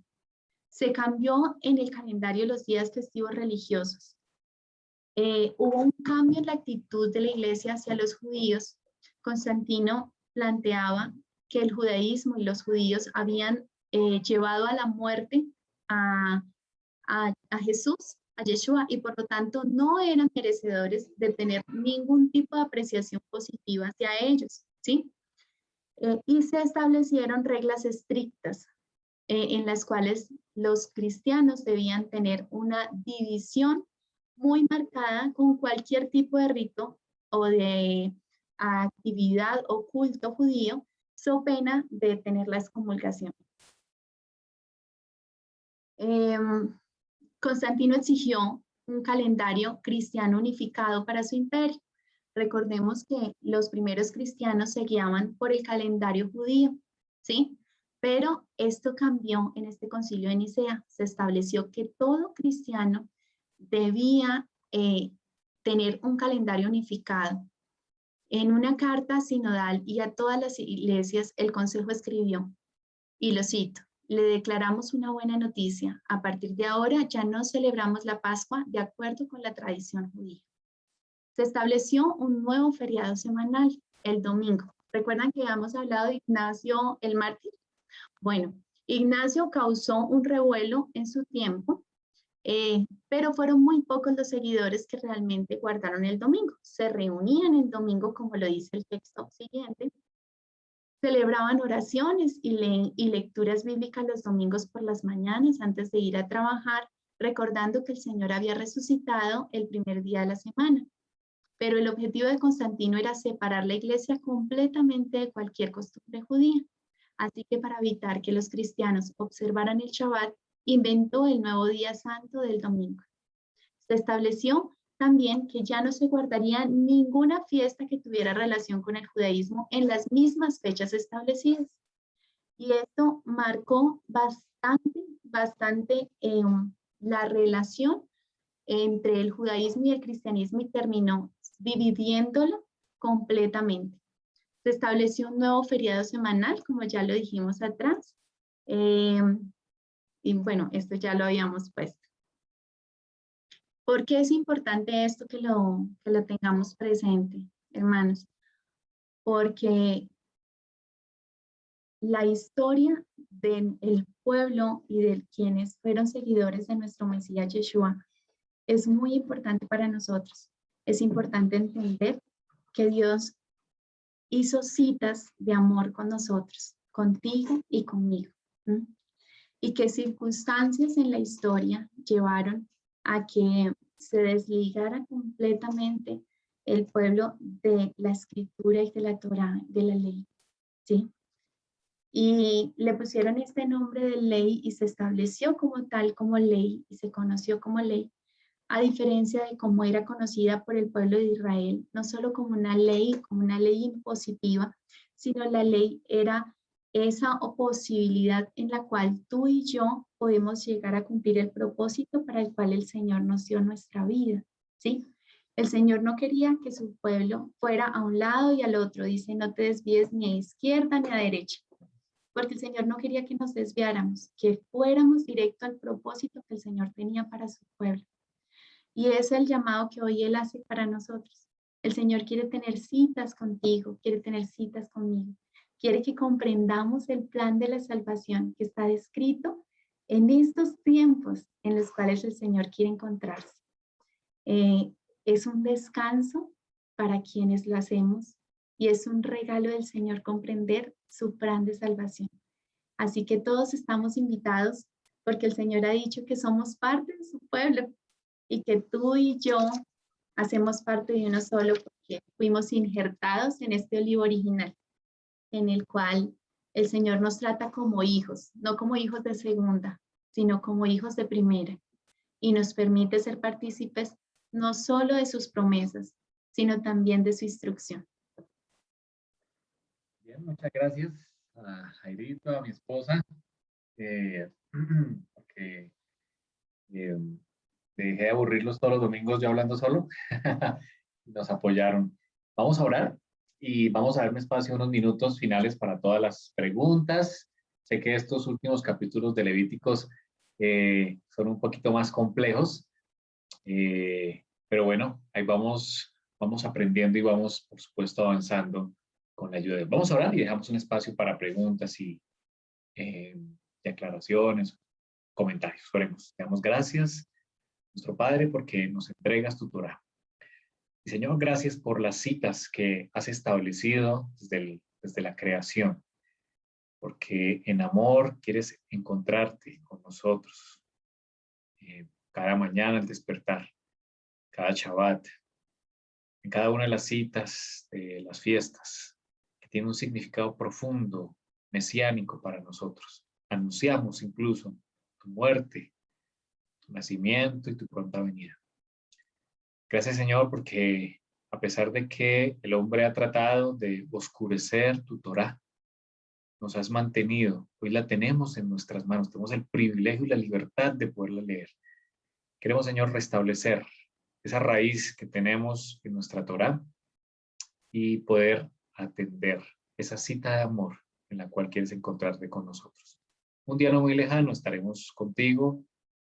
Se cambió en el calendario los días festivos religiosos. Hubo un cambio en la actitud de la iglesia hacia los judíos. Constantino planteaba que el judaísmo y los judíos habían llevado a la muerte a Jesús, a Yeshua, y por lo tanto no eran merecedores de tener ningún tipo de apreciación positiva hacia ellos, ¿sí? Y se establecieron reglas estrictas en las cuales los cristianos debían tener una división muy marcada con cualquier tipo de rito o de actividad o culto judío, so pena de tener la excomulgación. Constantino exigió un calendario cristiano unificado para su imperio. Recordemos que los primeros cristianos se guiaban por el calendario judío, ¿sí? Pero esto cambió en este concilio de Nicea. Se estableció que todo cristiano debía tener un calendario unificado. En una carta sinodal y a todas las iglesias, el consejo escribió, y lo cito, le declaramos una buena noticia. A partir de ahora ya no celebramos la Pascua de acuerdo con la tradición judía. Se estableció un nuevo feriado semanal, el domingo. ¿Recuerdan que habíamos hablado de Ignacio el mártir? Bueno, Ignacio causó un revuelo en su tiempo, pero fueron muy pocos los seguidores que realmente guardaron el domingo. Se reunían el domingo, como lo dice el texto siguiente, celebraban oraciones y lecturas bíblicas los domingos por las mañanas antes de ir a trabajar, recordando que el Señor había resucitado el primer día de la semana. Pero el objetivo de Constantino era separar la iglesia completamente de cualquier costumbre judía. Así que para evitar que los cristianos observaran el Shabbat, inventó el nuevo día santo del domingo. Se estableció también que ya no se guardaría ninguna fiesta que tuviera relación con el judaísmo en las mismas fechas establecidas. Y esto marcó bastante la relación entre el judaísmo y el cristianismo y terminó dividiéndolo completamente. Se estableció un nuevo feriado semanal, como ya lo dijimos atrás. Y bueno, esto ya lo habíamos puesto. ¿Por qué es importante esto que lo tengamos presente, hermanos? Porque la historia del pueblo y de quienes fueron seguidores de nuestro Mesías Yeshua es muy importante para nosotros. Es importante entender que Dios hizo citas de amor con nosotros, contigo y conmigo. ¿Mm? Y qué circunstancias en la historia llevaron a que se desligara completamente el pueblo de la escritura y de la Torá, de la ley, ¿sí? Y le pusieron este nombre de ley y se estableció como tal, como ley, y se conoció como ley, a diferencia de cómo era conocida por el pueblo de Israel, no solo como una ley impositiva, sino la ley era esa posibilidad en la cual tú y yo podemos llegar a cumplir el propósito para el cual el Señor nos dio nuestra vida, ¿sí? El Señor no quería que su pueblo fuera a un lado y al otro. Dice, no te desvíes ni a izquierda ni a derecha. Porque el Señor no quería que nos desviáramos, que fuéramos directo al propósito que el Señor tenía para su pueblo. Y es el llamado que hoy Él hace para nosotros. El Señor quiere tener citas contigo, quiere tener citas conmigo. Quiere que comprendamos el plan de la salvación que está descrito en estos tiempos en los cuales el Señor quiere encontrarse. Es un descanso para quienes lo hacemos y es un regalo del Señor comprender su plan de salvación. Así que todos estamos invitados porque el Señor ha dicho que somos parte de su pueblo y que tú y yo hacemos parte de uno solo porque fuimos injertados en este olivo original, en el cual el Señor nos trata como hijos, no como hijos de segunda, sino como hijos de primera, y nos permite ser partícipes no solo de sus promesas, sino también de su instrucción. Bien, muchas gracias a Jairito, a mi esposa, porque dejé de aburrirlos todos los domingos yo hablando solo. Nos apoyaron. Vamos a orar y vamos a darme espacio unos minutos finales para todas las preguntas. Sé que estos últimos capítulos de Levíticos son un poquito más complejos, pero bueno, ahí vamos aprendiendo y vamos, por supuesto, avanzando con la ayuda de Dios. Vamos a orar y dejamos un espacio para preguntas y aclaraciones, comentarios. Oremos. Te damos gracias, nuestro Padre, porque nos entregas tu Torá. Y Señor, gracias por las citas que has establecido desde la creación, porque en amor quieres encontrarte con nosotros cada mañana al despertar, cada Shabbat, en cada una de las citas de las fiestas, que tiene un significado profundo, mesiánico para nosotros. Anunciamos incluso tu muerte, tu nacimiento y tu pronta venida. Gracias, Señor, porque a pesar de que el hombre ha tratado de oscurecer tu Torá, nos has mantenido. Hoy la tenemos en nuestras manos. Tenemos el privilegio y la libertad de poderla leer. Queremos, Señor, restablecer esa raíz que tenemos en nuestra Torá y poder atender esa cita de amor en la cual quieres encontrarte con nosotros. Un día no muy lejano estaremos contigo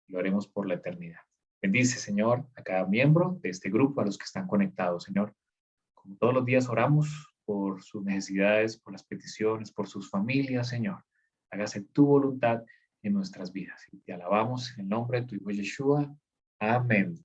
y lo haremos por la eternidad. Bendice, Señor, a cada miembro de este grupo, a los que están conectados, Señor. Como todos los días oramos por sus necesidades, por las peticiones, por sus familias, Señor. Hágase tu voluntad en nuestras vidas. Y te alabamos en el nombre de tu Hijo Yeshua. Amén.